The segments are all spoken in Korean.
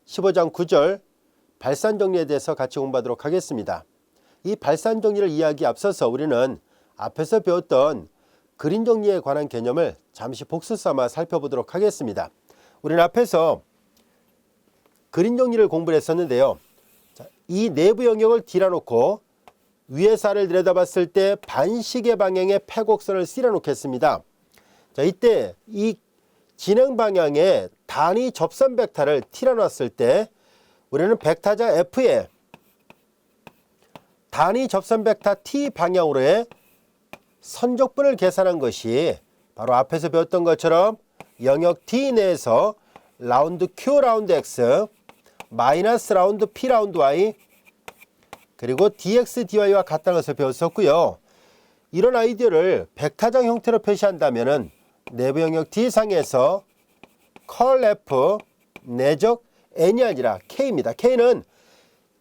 15장 9절 발산정리에 대해서 같이 공부하도록 하겠습니다. 이 발산정리를 이해하기 앞서서 우리는 앞에서 배웠던 그림정리에 관한 개념을 잠시 복습삼아 살펴보도록 하겠습니다. 우리는 앞에서 그림정리를 공부를 했었는데요. 이 내부 영역을 D라 놓고 위에서 아래를 내려다봤을 때 반시계 방향의 패곡선을 C라 놓겠습니다. 자, 이때 이 진행 방향의 단위 접선 벡터를 T라 놨을 때 우리는 벡터자 F에 단위 접선 벡터 T 방향으로의 선적분을 계산한 것이 바로 앞에서 배웠던 것처럼 영역 D 내에서 라운드 Q 라운드 X 마이너스 라운드 P 라운드 Y 그리고 DX DY와 같다는 것을 배웠었고요. 이런 아이디어를 벡터장 형태로 표시한다면 내부 영역 D상에서 컬 F 내적 N이 아니라 K입니다. K는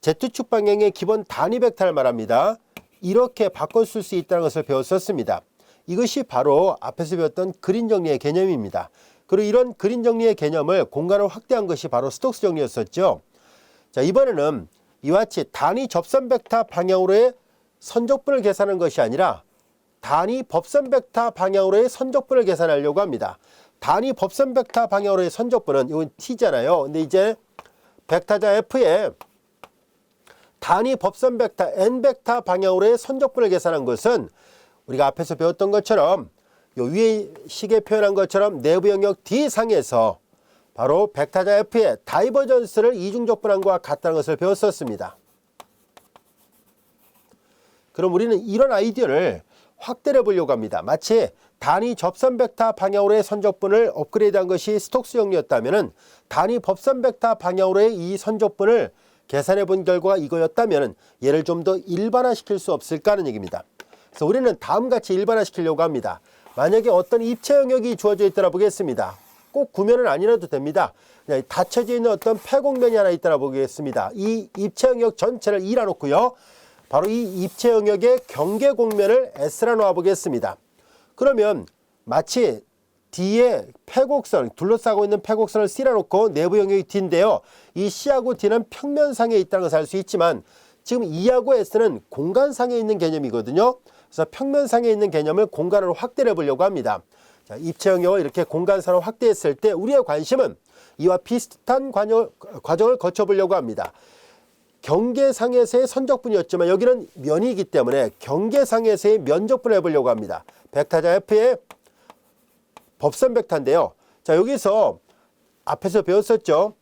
Z축 방향의 기본 단위 벡터를 말합니다. 이렇게 바꿔 쓸 수 있다는 것을 배웠었습니다. 이것이 바로 앞에서 배웠던 그림 정리의 개념입니다. 그리고 이런 그림 정리의 개념을 공간을 확대한 것이 바로 스톡스 정리였었죠. 자, 이번에는 이와 같이 단위 접선 벡터 방향으로의 선적분을 계산하는 것이 아니라 단위 법선 벡터 방향으로의 선적분을 계산하려고 합니다. 단위 법선 벡터 방향으로의 선적분은 이건 T잖아요. 근데 이제 벡터자 F에 단위 법선 벡터 N 벡터 방향으로의 선적분을 계산한 것은 우리가 앞에서 배웠던 것처럼 요 위에 식에 표현한 것처럼 내부 영역 D상에서 바로 벡터자 F의 다이버전스를 이중적분한 것과 같다는 것을 배웠었습니다. 그럼 우리는 이런 아이디어를 확대해 보려고 합니다. 마치 단위 접선 벡터 방향으로의 선적분을 업그레이드한 것이 스톡스 정리였다면 단위 법선 벡터 방향으로의 이 선적분을 계산해 본 결과가 이거였다면 얘를 좀 더 일반화시킬 수 없을까 하는 얘기입니다. 그래서 우리는 다음같이 일반화시키려고 합니다. 만약에 어떤 입체 영역이 주어져 있더라 보겠습니다. 꼭 구면은 아니라도 됩니다. 그냥 닫혀져 있는 어떤 패곡면이 하나 있더라 보겠습니다. 이 입체 영역 전체를 E라 놓고요. 바로 이 입체 영역의 경계곡면을 S라 놓아 보겠습니다. 그러면 마치 D의 패곡선, 둘러싸고 있는 패곡선을 C라 놓고 내부 영역이 D인데요. 이 C하고 D는 평면상에 있다는 것을 알 수 있지만 지금 E하고 S는 공간상에 있는 개념이거든요. 그래서 평면상에 있는 개념을 공간으로 확대해 보려고 합니다. 자, 입체 영역을 이렇게 공간상으로 확대했을 때 우리의 관심은 이와 비슷한 과정을 거쳐보려고 합니다. 경계상에서의 선적분이었지만 여기는 면이기 때문에 경계상에서의 면적분을 해보려고 합니다. 벡터자 F의 법선 벡터인데요. 자, 여기서 앞에서 배웠었죠.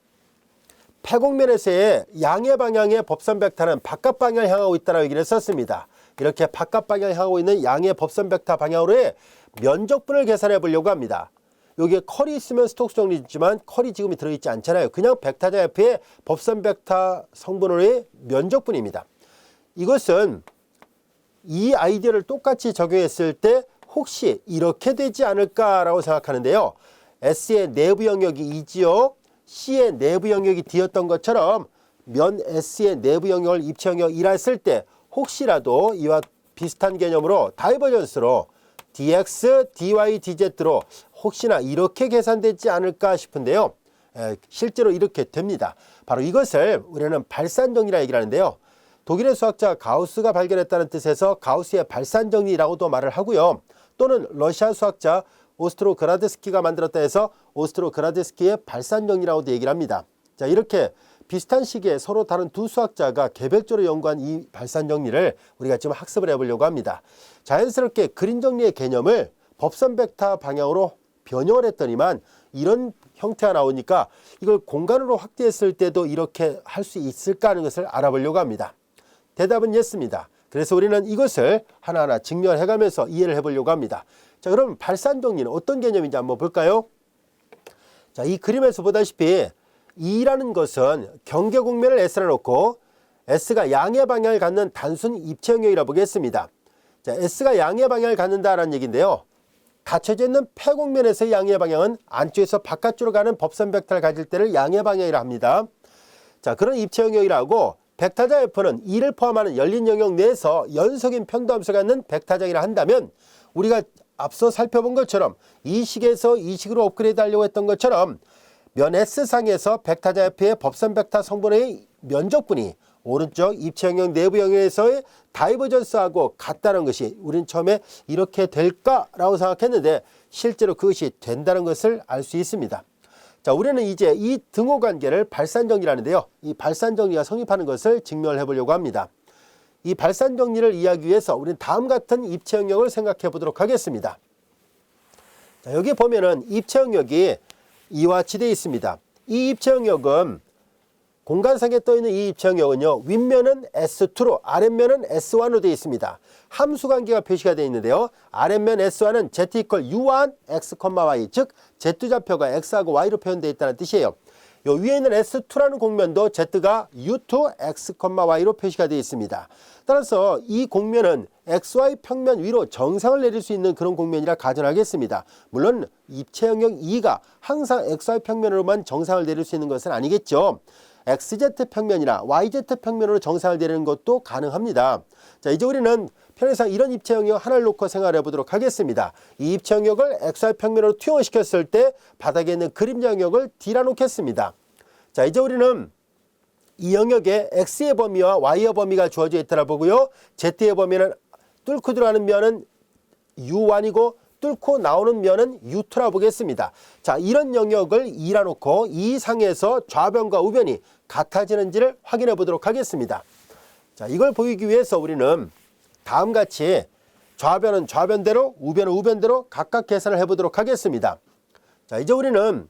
패곡면에서의 양의 방향의 법선 벡터는 바깥 방향을 향하고 있다고 얘기를 했었습니다. 이렇게 바깥 방향을 향하고 있는 양의 법선 벡터 방향으로의 면적분을 계산해 보려고 합니다. 여기에 컬이 있으면 스톡스 정리지만 컬이 지금 들어있지 않잖아요. 그냥 벡터자 F의 법선 벡터 성분으로의 면적분입니다. 이것은 이 아이디어를 똑같이 적용했을 때 혹시 이렇게 되지 않을까라고 생각하는데요. S의 내부 영역이 E지요. C의 내부 영역이 D였던 것처럼 면 S의 내부 영역을 입체 영역 E라 했을 때 혹시라도 이와 비슷한 개념으로 다이버전스로 dx, dy, dz로 혹시나 이렇게 계산되지 않을까 싶은데요. 실제로 이렇게 됩니다. 바로 이것을 우리는 발산정리라 얘기를 하는데요. 독일의 수학자 가우스가 발견했다는 뜻에서 가우스의 발산정리라고도 말을 하고요. 또는 러시아 수학자 오스트로그라드스키가 만들었다 해서 오스트로그라드스키의 발산정리라고도 얘기를 합니다. 자, 이렇게 비슷한 시기에 서로 다른 두 수학자가 개별적으로 연구한 이 발산정리를 우리가 지금 학습을 해보려고 합니다. 자연스럽게 그림정리의 개념을 법선 벡터 방향으로 변형을 했더니만 이런 형태가 나오니까 이걸 공간으로 확대했을 때도 이렇게 할 수 있을까 하는 것을 알아보려고 합니다. 대답은 예스입니다. 그래서 우리는 이것을 하나하나 직면해가면서 이해를 해보려고 합니다. 자, 그럼 발산정리는 어떤 개념인지 한번 볼까요? 자, 이 그림에서 보다시피 E라는 것은 경계곡면을 S라 놓고 S가 양의 방향을 갖는 단순 입체 영역이라 보겠습니다. 자, S가 양의 방향을 갖는다라는 얘기인데요. 닫혀져 있는 패곡면에서의 양의 방향은 안쪽에서 바깥쪽으로 가는 법선 벡터를 가질 때를 양의 방향이라 합니다. 자, 그런 입체 영역이라고 벡터자 F는 E를 포함하는 열린 영역 내에서 연속인 편도함수가 있는 벡터장이라 한다면 우리가 앞서 살펴본 것처럼 이 식에서 이 식으로 업그레이드 하려고 했던 것처럼 면 S상에서 벡터자 F의 법선 벡터 성분의 면적분이 오른쪽 입체 영역 내부 영역에서의 다이버전스하고 같다는 것이 우리는 처음에 이렇게 될까라고 생각했는데 실제로 그것이 된다는 것을 알 수 있습니다. 자, 우리는 이제 이 등호 관계를 발산정리라는데요. 이 발산정리가 성립하는 것을 증명을 해보려고 합니다. 이 발산정리를 이해하기 위해서 우리는 다음 같은 입체 영역을 생각해 보도록 하겠습니다. 자, 여기 보면은 입체 영역이 이와 같이 되어 있습니다. 이 입체 영역은 공간상에 떠있는 이 입체 영역은요, 윗면은 S2로 아랫면은 S1으로 되어 있습니다. 함수 관계가 표시가 되어 있는데요. 아랫면 S1은 Z equal U1 X, Y, 즉 Z좌표가 X하고 Y로 표현되어 있다는 뜻이에요. 요 위에 있는 S2라는 공면도 Z가 U2 X, Y로 표시가 되어 있습니다. 따라서 이 공면은 XY 평면 위로 정상을 내릴 수 있는 그런 공면이라 가정하겠습니다. 물론 입체 영역 2가 항상 XY 평면으로만 정상을 내릴 수 있는 것은 아니겠죠. XZ 평면이나 YZ 평면으로 정상을 내리는 것도 가능합니다. 자, 이제 우리는 편의상 이런 입체 영역 하나를 놓고 생각해 보도록 하겠습니다. 이 입체 영역을 XY 평면으로 투영시켰을 때 바닥에 있는 그림자 영역을 D라 놓겠습니다. 자, 이제 우리는 이 영역에 X의 범위와 Y의 범위가 주어져 있다라 보고요. Z의 범위는 뚫고 들어가는 면은 U1이고 뚫고 나오는 면은 U2라 보겠습니다. 자, 이런 영역을 2라 놓고 이 상에서 좌변과 우변이 같아지는지를 확인해 보도록 하겠습니다. 자, 이걸 보이기 위해서 우리는 다음같이 좌변은 좌변대로 우변은 우변대로 각각 계산을 해 보도록 하겠습니다. 자, 이제 우리는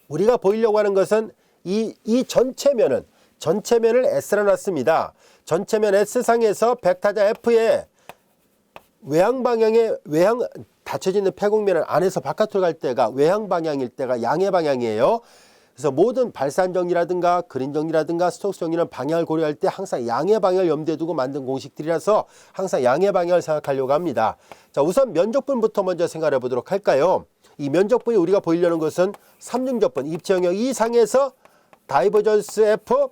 우리가 보이려고 하는 것은 이 전체면을 S라 놨습니다. 전체면 S상에서 벡터자 F의 외향 방향의 닫혀지는 폐곡면은 안에서 바깥으로 갈 때가 외향 방향일 때가 양의 방향이에요. 그래서 모든 발산 정리라든가 그림 정리라든가 스톡스 정리는 방향을 고려할 때 항상 양의 방향을 염두에 두고 만든 공식들이라서 항상 양의 방향을 생각하려고 합니다. 자, 우선 면적분부터 먼저 생각해 보도록 할까요? 이 면적분이 우리가 보이려는 것은 삼중적분, 입체 영역 이상에서 다이버전스 F,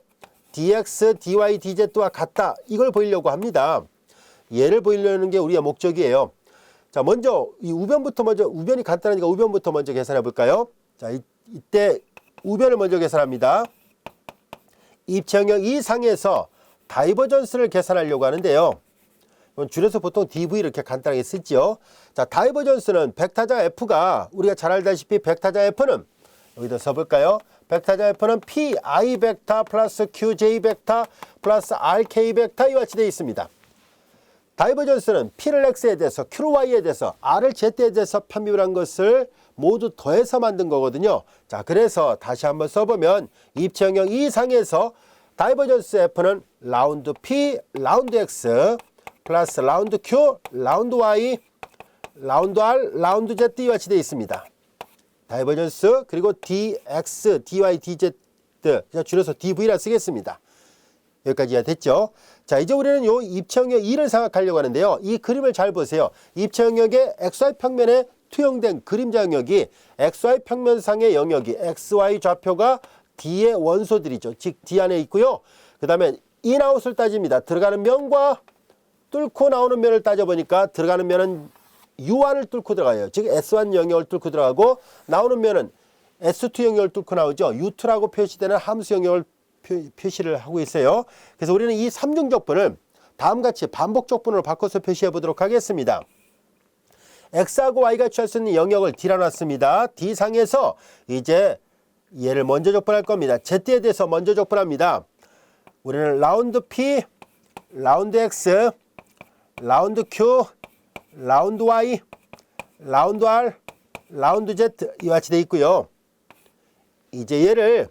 dx, dy, dz와 같다. 이걸 보이려고 합니다. 얘를 보이려는 게 우리의 목적이에요. 자, 먼저 이 우변부터 먼저, 우변이 간단하니까 우변부터 먼저 계산해 볼까요? 자, 이때 우변을 먼저 계산합니다. 입체 영역 이상에서 다이버전스를 계산하려고 하는데요. 줄여서 보통 dv 이렇게 간단하게 쓰죠. 자, 다이버전스는 벡터자 F가 우리가 잘 알다시피 벡터자 F는 여기다 써볼까요? 벡터자 F는 PI 벡터 플러스 QJ 벡터 플러스 RK 벡터 이와 같이 되어 있습니다. 다이버전스는 P를 X에 대해서 Q를 Y에 대해서 R을 Z에 대해서 편비율한 것을 모두 더해서 만든 거거든요. 자, 그래서 다시 한번 써보면 입체 영역 이상에서 다이버전스 F는 라운드 P, 라운드 X 플러스 라운드 Q, 라운드 Y, 라운드 R, 라운드 Z 이와 같이 되어 있습니다. 다이버전스 그리고 dx, dy, dz 그냥 줄여서 dv라 쓰겠습니다. 여기까지 이해됐죠? 자, 이제 우리는 요 입체 영역 2를 생각하려고 하는데요. 이 그림을 잘 보세요. 입체 영역의 XY 평면에 투영된 그림자 영역이 XY 평면상의 영역이 XY 좌표가 D의 원소들이죠. 즉 D 안에 있고요. 그 다음에 인아웃을 따집니다. 들어가는 면과 뚫고 나오는 면을 따져보니까 들어가는 면은 U1을 뚫고 들어가요. 즉 S1 영역을 뚫고 들어가고 나오는 면은 S2 영역을 뚫고 나오죠. U2라고 표시되는 함수 영역을 표시를 하고 있어요. 그래서 우리는 이 삼중적분을 다음같이 반복적분으로 바꿔서 표시해 보도록 하겠습니다. X하고 Y가 취할 수 있는 영역을 D라 놨습니다. D상에서 이제 얘를 먼저 적분할 겁니다. Z에 대해서 먼저 적분합니다. 우리는 라운드 P, 라운드 X, 라운드 Q, 라운드 Y, 라운드 R, 라운드 Z 이와 같이 되어 있고요. 이제 얘를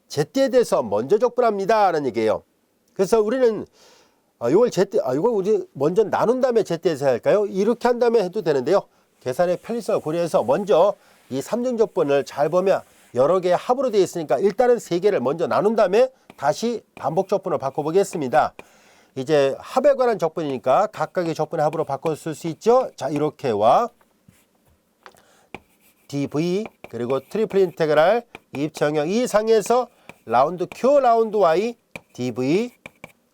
Z에 대해서 먼저 적분합니다 라는 얘기예요. 그래서 우리는 이걸 우리 먼저 나눈 다음에 Z에서 할까요? 이렇게 한 다음에 해도 되는데요. 계산의 편리성을 고려해서 먼저 이 삼중적분을 잘 보면 여러 개의 합으로 되어 있으니까 일단은 세 개를 먼저 나눈 다음에 다시 반복적분을 바꿔보겠습니다. 이제 합에 관한 적분이니까 각각의 적분의 합으로 바꿔 쓸 수 있죠. 자, 이렇게와 dv 그리고 트리플 인테그랄 입체 영역 이상에서 라운드 Q, 라운드 Y, dv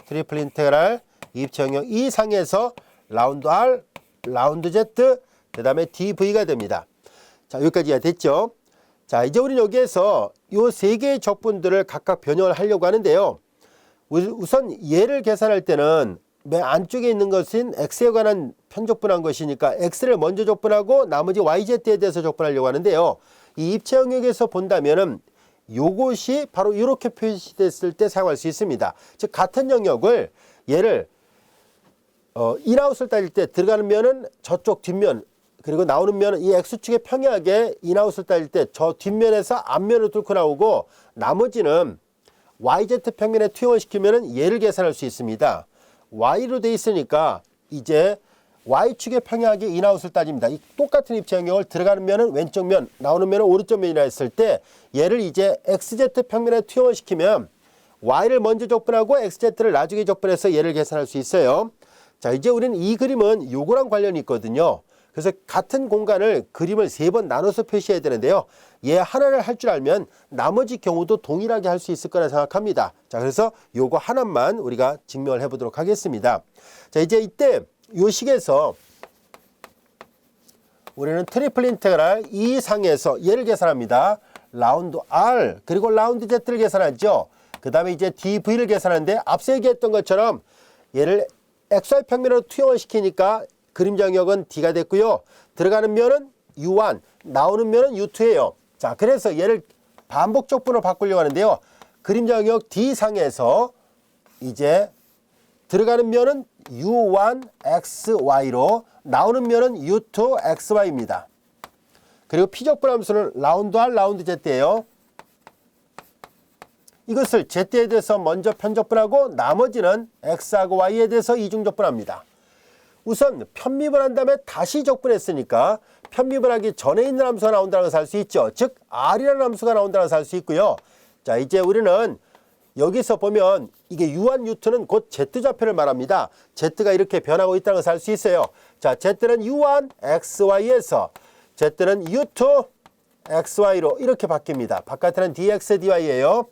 트리플 인테그랄 입체 영역 이상에서 라운드 R, 라운드 Z 그 다음에 dv가 됩니다. 자, 여기까지 됐죠. 자, 이제 우리는 여기에서 이 세 개의 적분들을 각각 변형을 하려고 하는데요. 우선 얘를 계산할 때는 맨 안쪽에 있는 것은 x에 관한 편적분한 것이니까 x를 먼저 적분하고 나머지 yz에 대해서 적분하려고 하는데요. 이 입체 영역에서 본다면은 요것이 바로 이렇게 표시됐을 때 사용할 수 있습니다. 즉 같은 영역을 얘를 인아웃을 따질 때 들어가는 면은 저쪽 뒷면, 그리고 나오는 면은 이 x축의 평행하게 인아웃을 따질 때 저 뒷면에서 앞면을 뚫고 나오고, 나머지는 yz 평면에 투영을 시키면은 얘를 계산할 수 있습니다. y로 돼 있으니까 이제 y축의 평행하게 인아웃을 따집니다. 이 똑같은 입체 영역을 들어가는 면은 왼쪽 면, 나오는 면은 오른쪽 면이라 했을 때 얘를 이제 xz 평면에 투영을 시키면 y를 먼저 적분하고 xz를 나중에 적분해서 얘를 계산할 수 있어요. 자, 이제 우리는 이 그림은 요거랑 관련이 있거든요. 그래서 같은 공간을 그림을 3번 나눠서 표시해야 되는데요. 얘 하나를 할 줄 알면 나머지 경우도 동일하게 할 수 있을 거라 생각합니다. 자, 그래서 요거 하나만 우리가 증명을 해 보도록 하겠습니다. 자, 이제 이때 요 식에서 우리는 트리플 인테그랄 이 상에서 얘를 계산합니다. 라운드 R 그리고 라운드 Z를 계산하죠. 그 다음에 이제 DV를 계산하는데 앞서 얘기했던 것처럼 얘를 XY 평면으로 투영을 시키니까 그림자 영역은 D가 됐고요. 들어가는 면은 U1, 나오는 면은 U2예요. 자, 그래서 얘를 반복 적분으로 바꾸려고 하는데요. 그림자 영역 D상에서 이제 들어가는 면은 U1XY로 나오는 면은 U2XY입니다. 그리고 P적분 함수는 라운드 R, 라운드 Z예요. 이것을 Z에 대해서 먼저 편적분하고 나머지는 X하고 Y에 대해서 이중적분합니다. 우선 편미분 한 다음에 다시 적분했으니까 편미분하기 전에 있는 함수가 나온다는 것을 알 수 있죠. 즉 R이라는 함수가 나온다는 것을 알 수 있고요. 자, 이제 우리는 여기서 보면 이게 U1, U2는 곧 Z좌표를 말합니다. Z가 이렇게 변하고 있다는 것을 알 수 있어요. 자, Z는 U1, XY에서 Z는 U2, XY로 이렇게 바뀝니다. 바깥에는 DX, DY예요.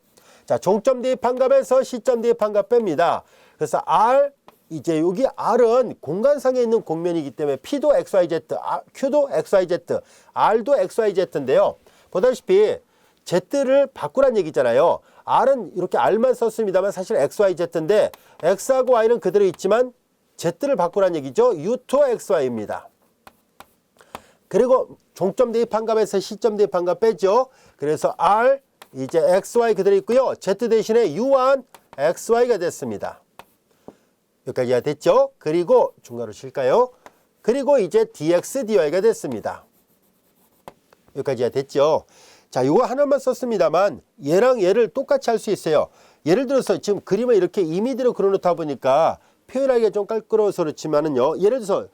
자, 종점 대입한 값에서 시점 대입한 값 뺍니다. 그래서 R, 이제 여기 R은 공간상에 있는 공면이기 때문에 P도 XYZ, Q도 XYZ, R도 XYZ인데요. 보다시피 Z를 바꾸란 얘기잖아요. R은 이렇게 R만 썼습니다만 사실 XYZ인데 X하고 Y는 그대로 있지만 Z를 바꾸란 얘기죠. U2 XY입니다. 그리고 종점 대입한 값에서 시점 대입한 값 빼죠. 그래서 R, 이제 XY 그대로 있고요. Z 대신에 U1 XY가 됐습니다. 여기까지가 됐죠. 그리고 중괄호 칠까요? 그리고 이제 DX, DY가 됐습니다. 여기까지가 됐죠. 자, 요거 하나만 썼습니다만 얘랑 얘를 똑같이 할 수 있어요. 예를 들어서 지금 그림을 이렇게 이미지로 그려놓다 보니까 표현하기가 좀 깔끔해서 그렇지만은요. 예를 들어서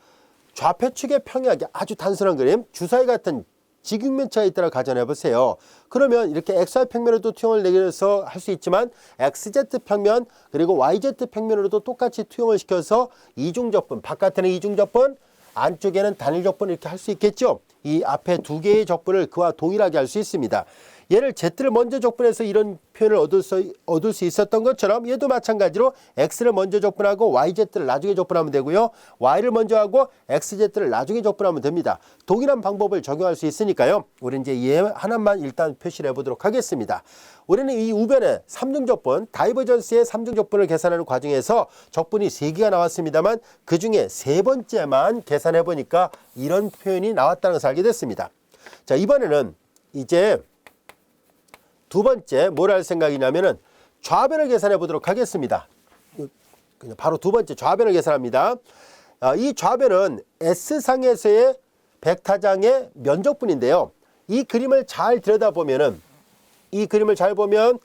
좌표축의 평행하게 아주 단순한 그림, 주사위 같은 직육면체가 있다고 가정해 보세요. 그러면 이렇게 XY 평면으로도 투영을 내려서 할 수 있지만 XZ 평면 그리고 YZ 평면으로도 똑같이 투영을 시켜서 이중적분, 바깥에는 이중적분, 안쪽에는 단일적분 이렇게 할 수 있겠죠. 이 앞에 두 개의 적분을 그와 동일하게 할 수 있습니다. 얘를 Z를 먼저 적분해서 이런 표현을 얻을 수 있었던 것처럼 얘도 마찬가지로 X를 먼저 적분하고 YZ를 나중에 적분하면 되고요. Y를 먼저 하고 XZ를 나중에 적분하면 됩니다. 동일한 방법을 적용할 수 있으니까요. 우리는 이제 얘 하나만 일단 표시를 해보도록 하겠습니다. 우리는 이 우변의 삼중적분, 다이버전스의 삼중적분을 계산하는 과정에서 적분이 3개가 나왔습니다만 그 중에 3번째만 계산해 보니까 이런 표현이 나왔다는 것을 알게 됐습니다. 자, 이번에는 이제 두 번째 뭘 할 생각이냐면은 좌변을 계산해 보도록 하겠습니다. 그냥 바로 두 번째 좌변을 계산합니다. 이 좌변은 S상에서의 벡터장의 면적분인데요. 이 그림을 잘 들여다보면은 이 그림을 잘 보면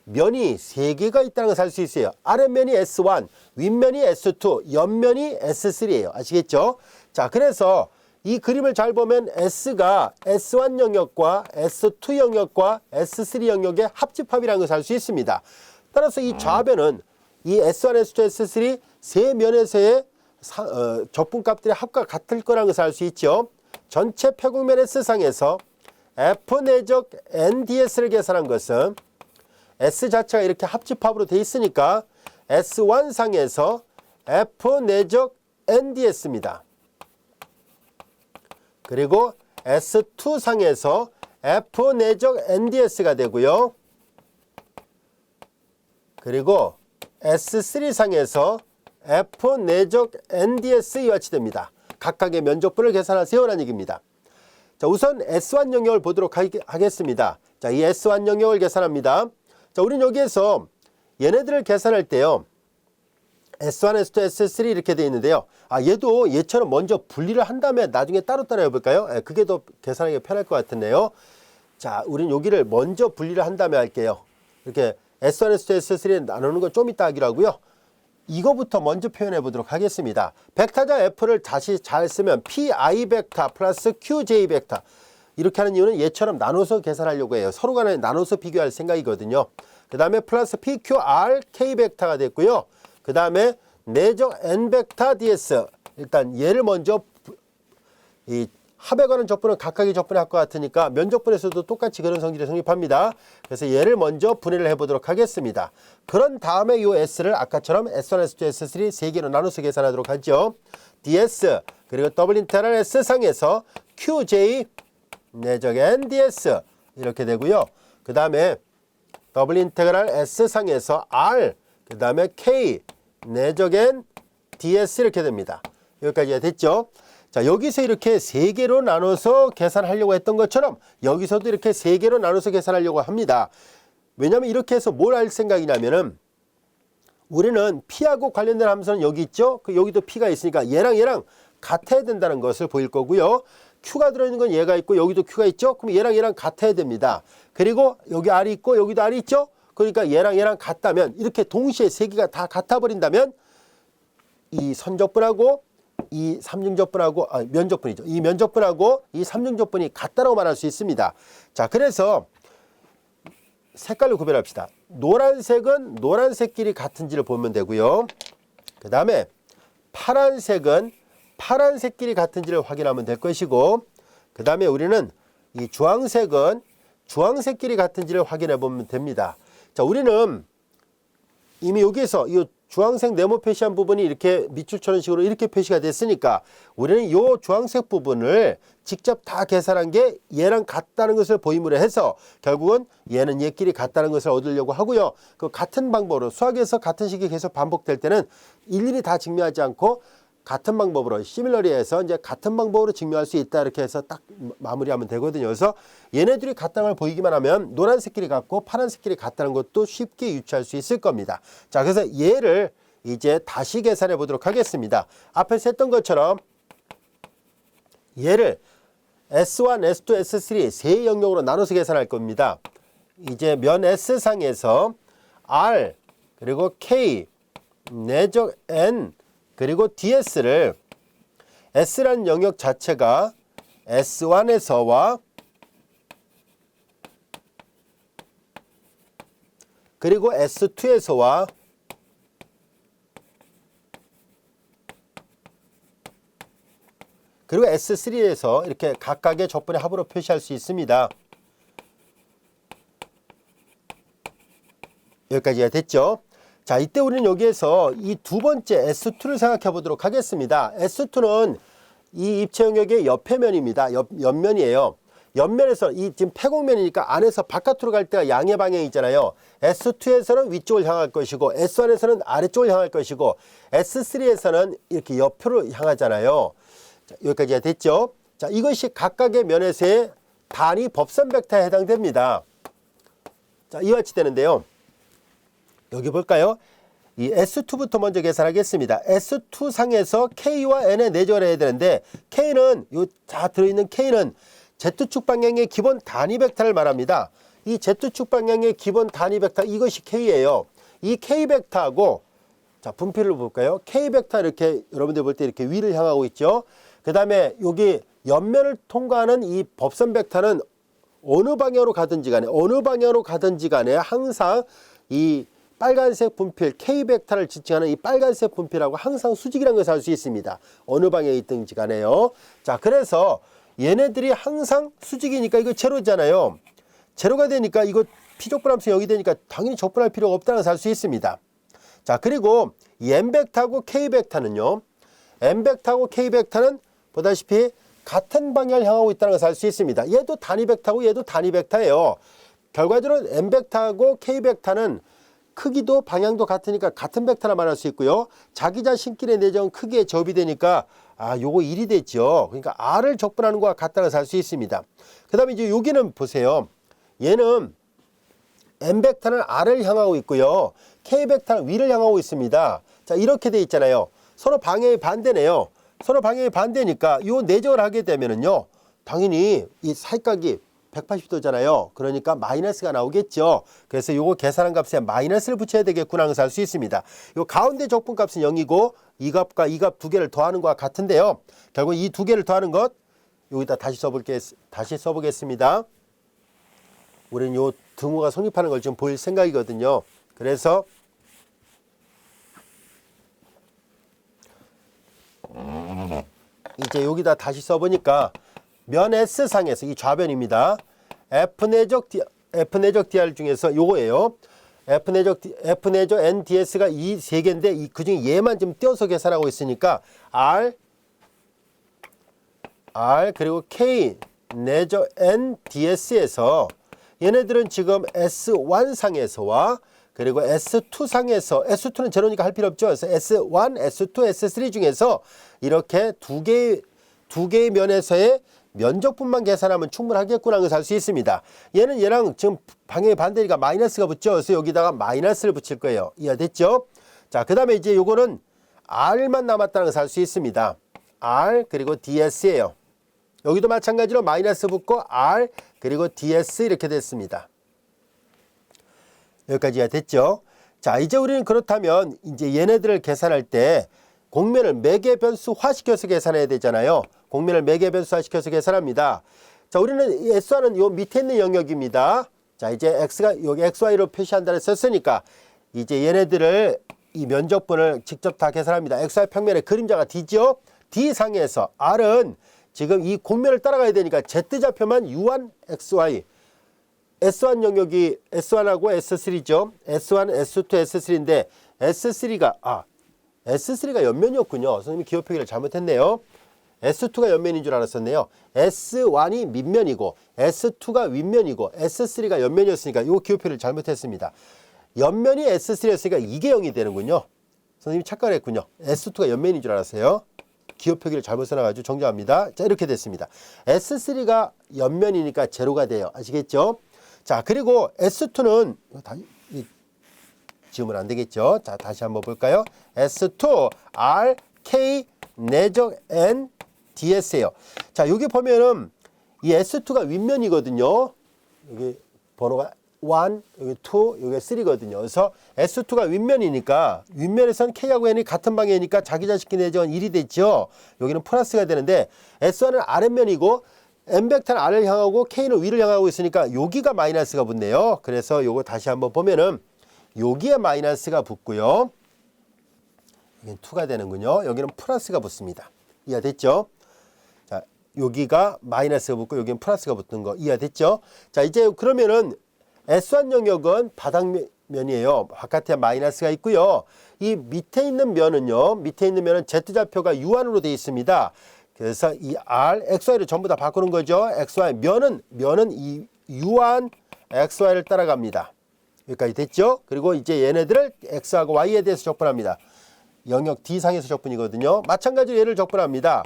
면이 3개가 있다는 것을 알 수 있어요. 아랫면이 S1, 윗면이 S2, 옆면이 S3예요. 아시겠죠? 자, 그래서 이 그림을 잘 보면 S가 S1 영역과 S2 영역과 S3 영역의 합집합이라는 것을 알 수 있습니다. 따라서 이 좌변은 이 S1, S2, S3 세 면에서의 적분값들의 합과 같을 거라는 것을 알 수 있죠. 전체 폐곡면 S상에서 F 내적 NDS를 계산한 것은 S 자체가 이렇게 합집합으로 되어 있으니까 S1 상에서 F 내적 NDS입니다. 그리고 S2 상에서 F 내적 NDS가 되고요. 그리고 S3상에서 F 내적 NDS 이와 같이 됩니다. 각각의 면적분을 계산하세요라는 얘기입니다. 자, 우선 S1 영역을 보도록 하겠습니다. 자, 이 S1 영역을 계산합니다. 자, 우리는 여기에서 얘네들을 계산할 때요. S1, S2, S3 이렇게 되어 있는데요. 얘도 얘처럼 먼저 분리를 한 다음에 나중에 따로따로 해볼까요? 그게 더 계산하기 편할 것 같은데요. 자, 우린 여기를 먼저 분리를 한 다음에 할게요. 이렇게 S1, S2, S3 나누는 건 좀 이따 하기로 하고요. 이거부터 먼저 표현해 보도록 하겠습니다. 벡터자 F를 다시 잘 쓰면 PI 벡터 플러스 QJ 벡터 이렇게 하는 이유는 얘처럼 나눠서 계산하려고 해요. 서로 간에 나눠서 비교할 생각이거든요. 그 다음에 플러스 PQR K 벡터가 됐고요. 그 다음에 내적 N 벡터 DS 일단 얘를 먼저 이 합에 관한 적분은 각각의 적분에 할 것 같으니까 면적분에서도 똑같이 그런 성질이 성립합니다. 그래서 얘를 먼저 분해를 해보도록 하겠습니다. 그런 다음에 이 S를 아까처럼 S1, S2, S3 세 개로 나눠서 계산하도록 하죠. DS 그리고 더블 인테그랄 S상에서 QJ 내적 NDS 이렇게 되고요. 그 다음에 더블 인테그랄 S상에서 R 그 다음에 K 내적 N DS 이렇게 됩니다. 여기까지 됐죠? 자, 여기서 이렇게 세 개로 나눠서 계산하려고 했던 것처럼 여기서도 이렇게 세 개로 나눠서 계산하려고 합니다. 왜냐하면 이렇게 해서 뭘 할 생각이냐면은 우리는 P하고 관련된 함수는 여기 있죠? 여기도 P가 있으니까 얘랑 같아야 된다는 것을 보일 거고요. Q가 들어있는 건 얘가 있고 여기도 Q가 있죠? 그럼 얘랑 같아야 됩니다. 그리고 여기 R이 있고 여기도 R이 있죠? 그러니까 얘랑 같다면 이렇게 동시에 세 개가 다 같아 버린다면 이 선적분하고 이 삼중적분하고 면적분이죠. 이 면적분하고 이 삼중적분이 같다라고 말할 수 있습니다. 자, 그래서 색깔로 구별합시다. 노란색은 노란색끼리 같은지를 보면 되고요. 그 다음에 파란색은 파란색끼리 같은지를 확인하면 될 것이고, 그 다음에 우리는 이 주황색은 주황색끼리 같은지를 확인해 보면 됩니다. 자, 우리는 이미 여기에서 이 주황색 네모 표시한 부분이 이렇게 밑줄처럼 식으로 이렇게 표시가 됐으니까 우리는 이 주황색 부분을 직접 다 계산한 게 얘랑 같다는 것을 보임으로 해서 결국은 얘는 얘끼리 같다는 것을 얻으려고 하고요. 그 같은 방법으로 수학에서 같은 식이 계속 반복될 때는 일일이 다 증명하지 않고 같은 방법으로 시밀러리해서 이제 같은 방법으로 증명할 수 있다 이렇게 해서 딱 마무리하면 되거든요. 그래서 얘네들이 같다는 걸 보이기만 하면 노란색끼리 같고 파란색끼리 같다는 것도 쉽게 유추할 수 있을 겁니다. 자, 그래서 얘를 이제 다시 계산해 보도록 하겠습니다. 앞에서 했던 것처럼 얘를 S1, S2, S3 세 영역으로 나눠서 계산할 겁니다. 이제 면 S상에서 R 그리고 K 내적 N 그리고 DS를 S라는 영역 자체가 S1에서와 그리고 S2에서와 그리고 S3에서 이렇게 각각의 적분의 합으로 표시할 수 있습니다. 여기까지가 됐죠? 자, 이때 우리는 여기에서 이 두 번째 S2를 생각해 보도록 하겠습니다. S2는 이 입체 영역의 옆에면입니다. 옆면이에요. 옆면에서 이 지금 폐곡면이니까 안에서 바깥으로 갈 때가 양의 방향이 있잖아요. S2에서는 위쪽을 향할 것이고 S1에서는 아래쪽을 향할 것이고 S3에서는 이렇게 옆으로 향하잖아요. 자, 여기까지가 됐죠? 자, 이것이 각각의 면에서의 단위 법선 벡터에 해당됩니다. 자, 이와 같이 되는데요. 여기 볼까요? 이 S2부터 먼저 계산하겠습니다. S2 상에서 K와 N의 내적을 해야 되는데 K는 다 들어있는 K는 Z축 방향의 기본 단위 벡터를 말합니다. 이 Z축 방향의 기본 단위 벡터 이것이 K예요. 이 K 벡터하고 자, 분필을 볼까요? K 벡터 이렇게 여러분들 볼 때 이렇게 위를 향하고 있죠. 그 다음에 여기 옆면을 통과하는 이 법선 벡터는 어느 방향으로 가든지 간에 항상 이 빨간색 분필 K 벡터를 지칭하는 이 빨간색 분필하고 항상 수직이라는 것을 알 수 있습니다. 어느 방향에 있든지 간에요. 자, 그래서 얘네들이 항상 수직이니까 이거 제로잖아요. 제로가 되니까 이거 피적분함수 0이 되니까 당연히 적분할 필요가 없다는 것을 알 수 있습니다. 자, 그리고 이 M 벡터하고 K 벡터는요. M 벡터하고 K 벡터는 보다시피 같은 방향을 향하고 있다는 것을 알 수 있습니다. 얘도 단위 벡터고 얘도 단위 벡터예요. 결과적으로 M 벡터하고 K 벡터는 크기도 방향도 같으니까 같은 벡터라 말할 수 있고요. 자기 자신끼리 내정 크기에 접이 되니까 요거 1이 됐죠. 그러니까 R을 적분하는 것과 같다는 것을 알 수 있습니다. 그 다음에 이제 여기는 보세요. 얘는 M 벡터는 R을 향하고 있고요. K 벡터는 위를 향하고 있습니다. 자, 이렇게 돼 있잖아요. 서로 방향이 반대네요. 서로 방향이 반대니까 요 내정을 하게 되면은요. 당연히 이 사각이 180도잖아요. 그러니까 마이너스가 나오겠죠. 그래서 요거 계산한 값에 마이너스를 붙여야 되겠구나 하는 것을 알 수 있습니다. 요 가운데 적분값은 0이고 이 값과 이 값 두 개를 더하는 것과 같은데요. 결국 이 두 개를 더하는 것 여기다 다시 써보겠습니다. 우리는 요 등호가 성립하는 걸 좀 보일 생각이거든요. 그래서 이제 여기다 다시 써보니까 면 S상에서 이 좌변입니다. F 내적 DR 중에서 요거예요. F 내적 N DS가 이 세 개인데 그 중에 얘만 좀 떼어서 계산하고 있으니까 R 그리고 K 내적 N DS에서 얘네들은 지금 S1상에서와 그리고 S2상에서 S2는 제로니까 할 필요 없죠. 그래서 S1, S2, S3 중에서 이렇게 두 개의 면에서의 면적분만 계산하면 충분하겠구나 하는 것을 알 수 있습니다. 얘는 얘랑 지금 방향이 반대니까 마이너스가 붙죠. 그래서 여기다가 마이너스를 붙일 거예요. 이해됐죠? 자, 그 다음에 이제 요거는 R만 남았다는 것을 알 수 있습니다. R 그리고 DS예요. 여기도 마찬가지로 마이너스 붙고 R 그리고 DS 이렇게 됐습니다. 여기까지가 됐죠? 자, 이제 우리는 그렇다면 이제 얘네들을 계산할 때 공면을 매개 변수화시켜서 계산해야 되잖아요. 공면을 매개 변수화시켜서 계산합니다. 자, 우리는 S1은 요 밑에 있는 영역입니다. 자, 이제 X가 여기 XY로 표시한다고 썼으니까 이제 얘네들을 이 면적분을 직접 다 계산합니다. XY 평면의 그림자가 D죠? D상에서 R은 지금 이 공면을 따라가야 되니까 Z좌표만 U1, XY S1 영역이 S1하고 S3죠. S1, S2, S3인데 S3가 옆면이었군요. 선생님이 기호 표기를 잘못했네요. S2가 옆면인 줄 알았었네요. S1이 밑면이고 S2가 윗면이고 S3가 옆면이었으니까 이 기호 표기를 잘못했습니다. 옆면이 S3였으니까 이게 0이 되는군요. 선생님이 착각을 했군요. S2가 옆면인 줄 알았어요. 기호 표기를 잘못 써놔가지고 정정합니다. 자, 이렇게 됐습니다. S3가 옆면이니까 제로가 돼요. 아시겠죠? 자, 그리고 S2는 지우면 안 되겠죠? 자, 다시 한번 볼까요? S2 R K 내적 N DS예요. 자, 여기 보면은 이 S2가 윗면이거든요. 여기 번호가 1, 여기 2, 여기 3거든요. 그래서 S2가 윗면이니까 윗면에선 K하고 N이 같은 방향이니까 자기 자식끼리 내적은 1이 됐죠. 여기는 플러스가 되는데 S1은 아랫면이고 M 벡터는 R을 향하고 K는 위를 향하고 있으니까 여기가 마이너스가 붙네요. 그래서 요거 다시 한번 보면은 여기에 마이너스가 붙고요. 여기는 2가 되는군요. 여기는 플러스가 붙습니다. 이해됐죠? 자, 여기가 마이너스가 붙고 여기는 플러스가 붙는 거 이해됐죠? 자, 이제 그러면은 S1 영역은 바닥면이에요. 바깥에 마이너스가 있고요. 이 밑에 있는 면은요. 밑에 있는 면은 Z좌표가 U1으로 되어 있습니다. 그래서 이 R, XY를 전부 다 바꾸는 거죠. XY 면은 이 U1, XY를 따라갑니다. 여기까지 됐죠? 그리고 이제 얘네들을 X하고 Y에 대해서 적분합니다. 영역 D상에서 적분이거든요. 마찬가지로 얘를 적분합니다.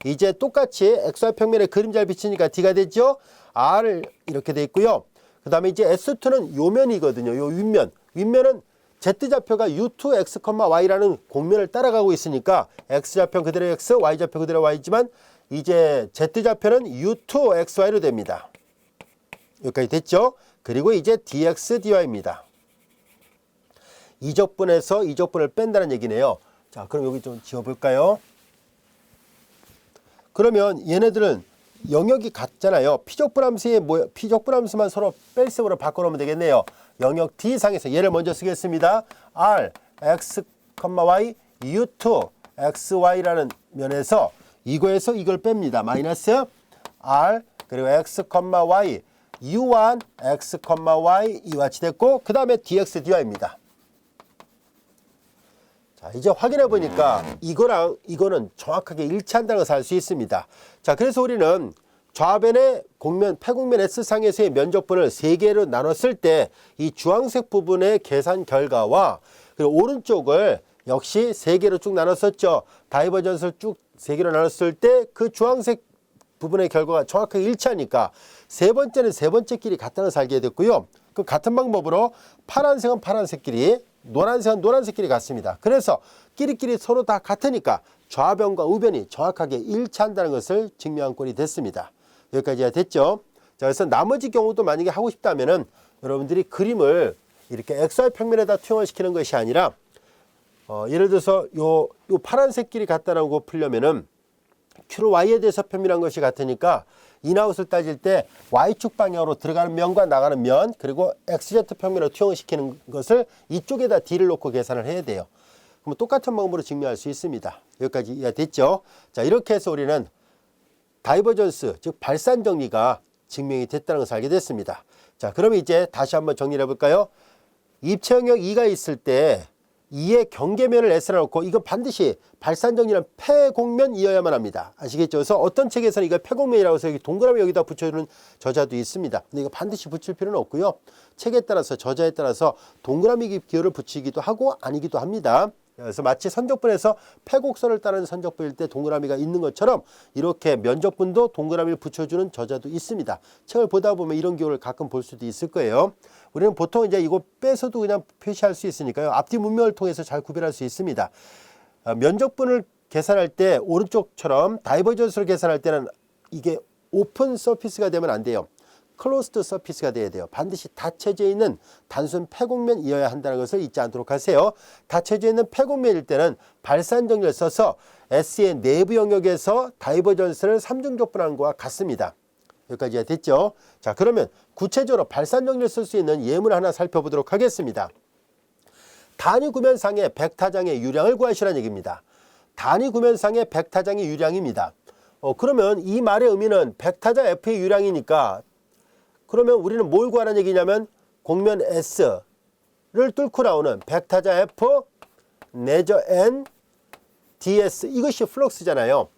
이제 똑같이 XY 평면에 그림자를 비치니까 D가 됐죠? R을 이렇게 돼 있고요. 그 다음에 이제 S2는 요 면이거든요. 요 윗면. 윗면은 Z좌표가 U2, X, Y라는 공면을 따라가고 있으니까 X좌표 그대로 X, Y좌표 그대로 Y지만 이제 Z좌표는 U2, XY로 됩니다. 여기까지 됐죠? 그리고 이제 DX, DY입니다. 이적분에서 이적분을 뺀다는 얘기네요. 자, 그럼 여기 좀 지워볼까요? 그러면 얘네들은 영역이 같잖아요. 피적분함수만 서로 뺄셈으로 바꿔놓으면 되겠네요. 영역 D상에서 얘를 먼저 쓰겠습니다. R, X, Y, U2, XY라는 면에서 이거에서 이걸 뺍니다. 마이너스 R, 그리고 X, Y, U1, X, Y 이와 같이 됐고 그 다음에 DX, DY입니다. 자, 자, 이제 확인해 보니까 이거랑 이거는 정확하게 일치한다는 것을 알 수 있습니다. 자, 그래서 우리는 좌변의 곡면, 폐곡면 S상에서의 면적분을 3개로 나눴을 때 이 주황색 부분의 계산 결과와 그리고 오른쪽을 역시 3개로 쭉 나눴었죠. 다이버전스를 쭉 3개로 나눴을 때 그 주황색 부분의 결과가 정확하게 일치하니까 세 번째는 세 번째끼리 같다는 것을 알게 됐고요. 그 같은 방법으로 파란색은 파란색끼리, 노란색은 노란색끼리 같습니다. 그래서 끼리끼리 서로 다 같으니까 좌변과 우변이 정확하게 일치한다는 것을 증명한 꼴이 됐습니다. 여기까지가 됐죠. 자, 그래서 나머지 경우도 만약에 하고 싶다면은 여러분들이 그림을 이렇게 XY 평면에다 투영시키는 것이 아니라 예를 들어서 요 파란색끼리 같다라고 풀려면은 Q로 Y에 대해서 평면한 것이 같으니까 인아웃을 따질 때 Y축 방향으로 들어가는 면과 나가는 면 그리고 XZ 평면으로 투영시키는 것을 이쪽에다 D를 놓고 계산을 해야 돼요. 그럼 똑같은 방법으로 증명할 수 있습니다. 여기까지 이해가 됐죠? 자, 이렇게 해서 우리는 다이버전스, 즉 발산 정리가 증명이 됐다는 것을 알게 됐습니다. 자, 그러면 이제 다시 한번 정리를 해볼까요? 입체 영역 2가 있을 때 2의 경계면을 S라 놓고 이건 반드시 발산 정리는 폐곡면이어야만 합니다. 아시겠죠? 그래서 어떤 책에서는 이걸 폐곡면이라고 해서 여기 동그라미 여기다 붙여주는 저자도 있습니다. 근데 이거 반드시 붙일 필요는 없고요. 책에 따라서 저자에 따라서 동그라미 기호를 붙이기도 하고 아니기도 합니다. 그래서 마치 선적분에서 폐곡선을 따르는 선적분일 때 동그라미가 있는 것처럼 이렇게 면적분도 동그라미를 붙여주는 저자도 있습니다. 책을 보다 보면 이런 기호를 가끔 볼 수도 있을 거예요. 우리는 보통 이제 이거 빼서도 그냥 표시할 수 있으니까요. 앞뒤 문명을 통해서 잘 구별할 수 있습니다. 면적분을 계산할 때 오른쪽처럼 다이버전스를 계산할 때는 이게 오픈 서피스가 되면 안 돼요. 클로스드 서피스가 돼야 돼요. 반드시 닫혀져 있는 단순 폐곡면이어야 한다는 것을 잊지 않도록 하세요. 닫혀져 있는 폐곡면일 때는 발산 정리를 써서 S의 내부 영역에서 다이버전스를 삼중적분하는 것과 같습니다. 여기까지가 됐죠? 자, 그러면 구체적으로 발산 정리를 쓸 수 있는 예문을 하나 살펴보도록 하겠습니다. 단위 구면상의 벡타장의 유량을 구하시라는 얘기입니다. 단위 구면상의 벡타장의 유량입니다. 그러면 이 말의 의미는 벡타자 F의 유량이니까 그러면 우리는 뭘 구하라는 얘기냐면 곡면 S를 뚫고 나오는 벡타자 F 내저 N DS 이것이 플럭스잖아요.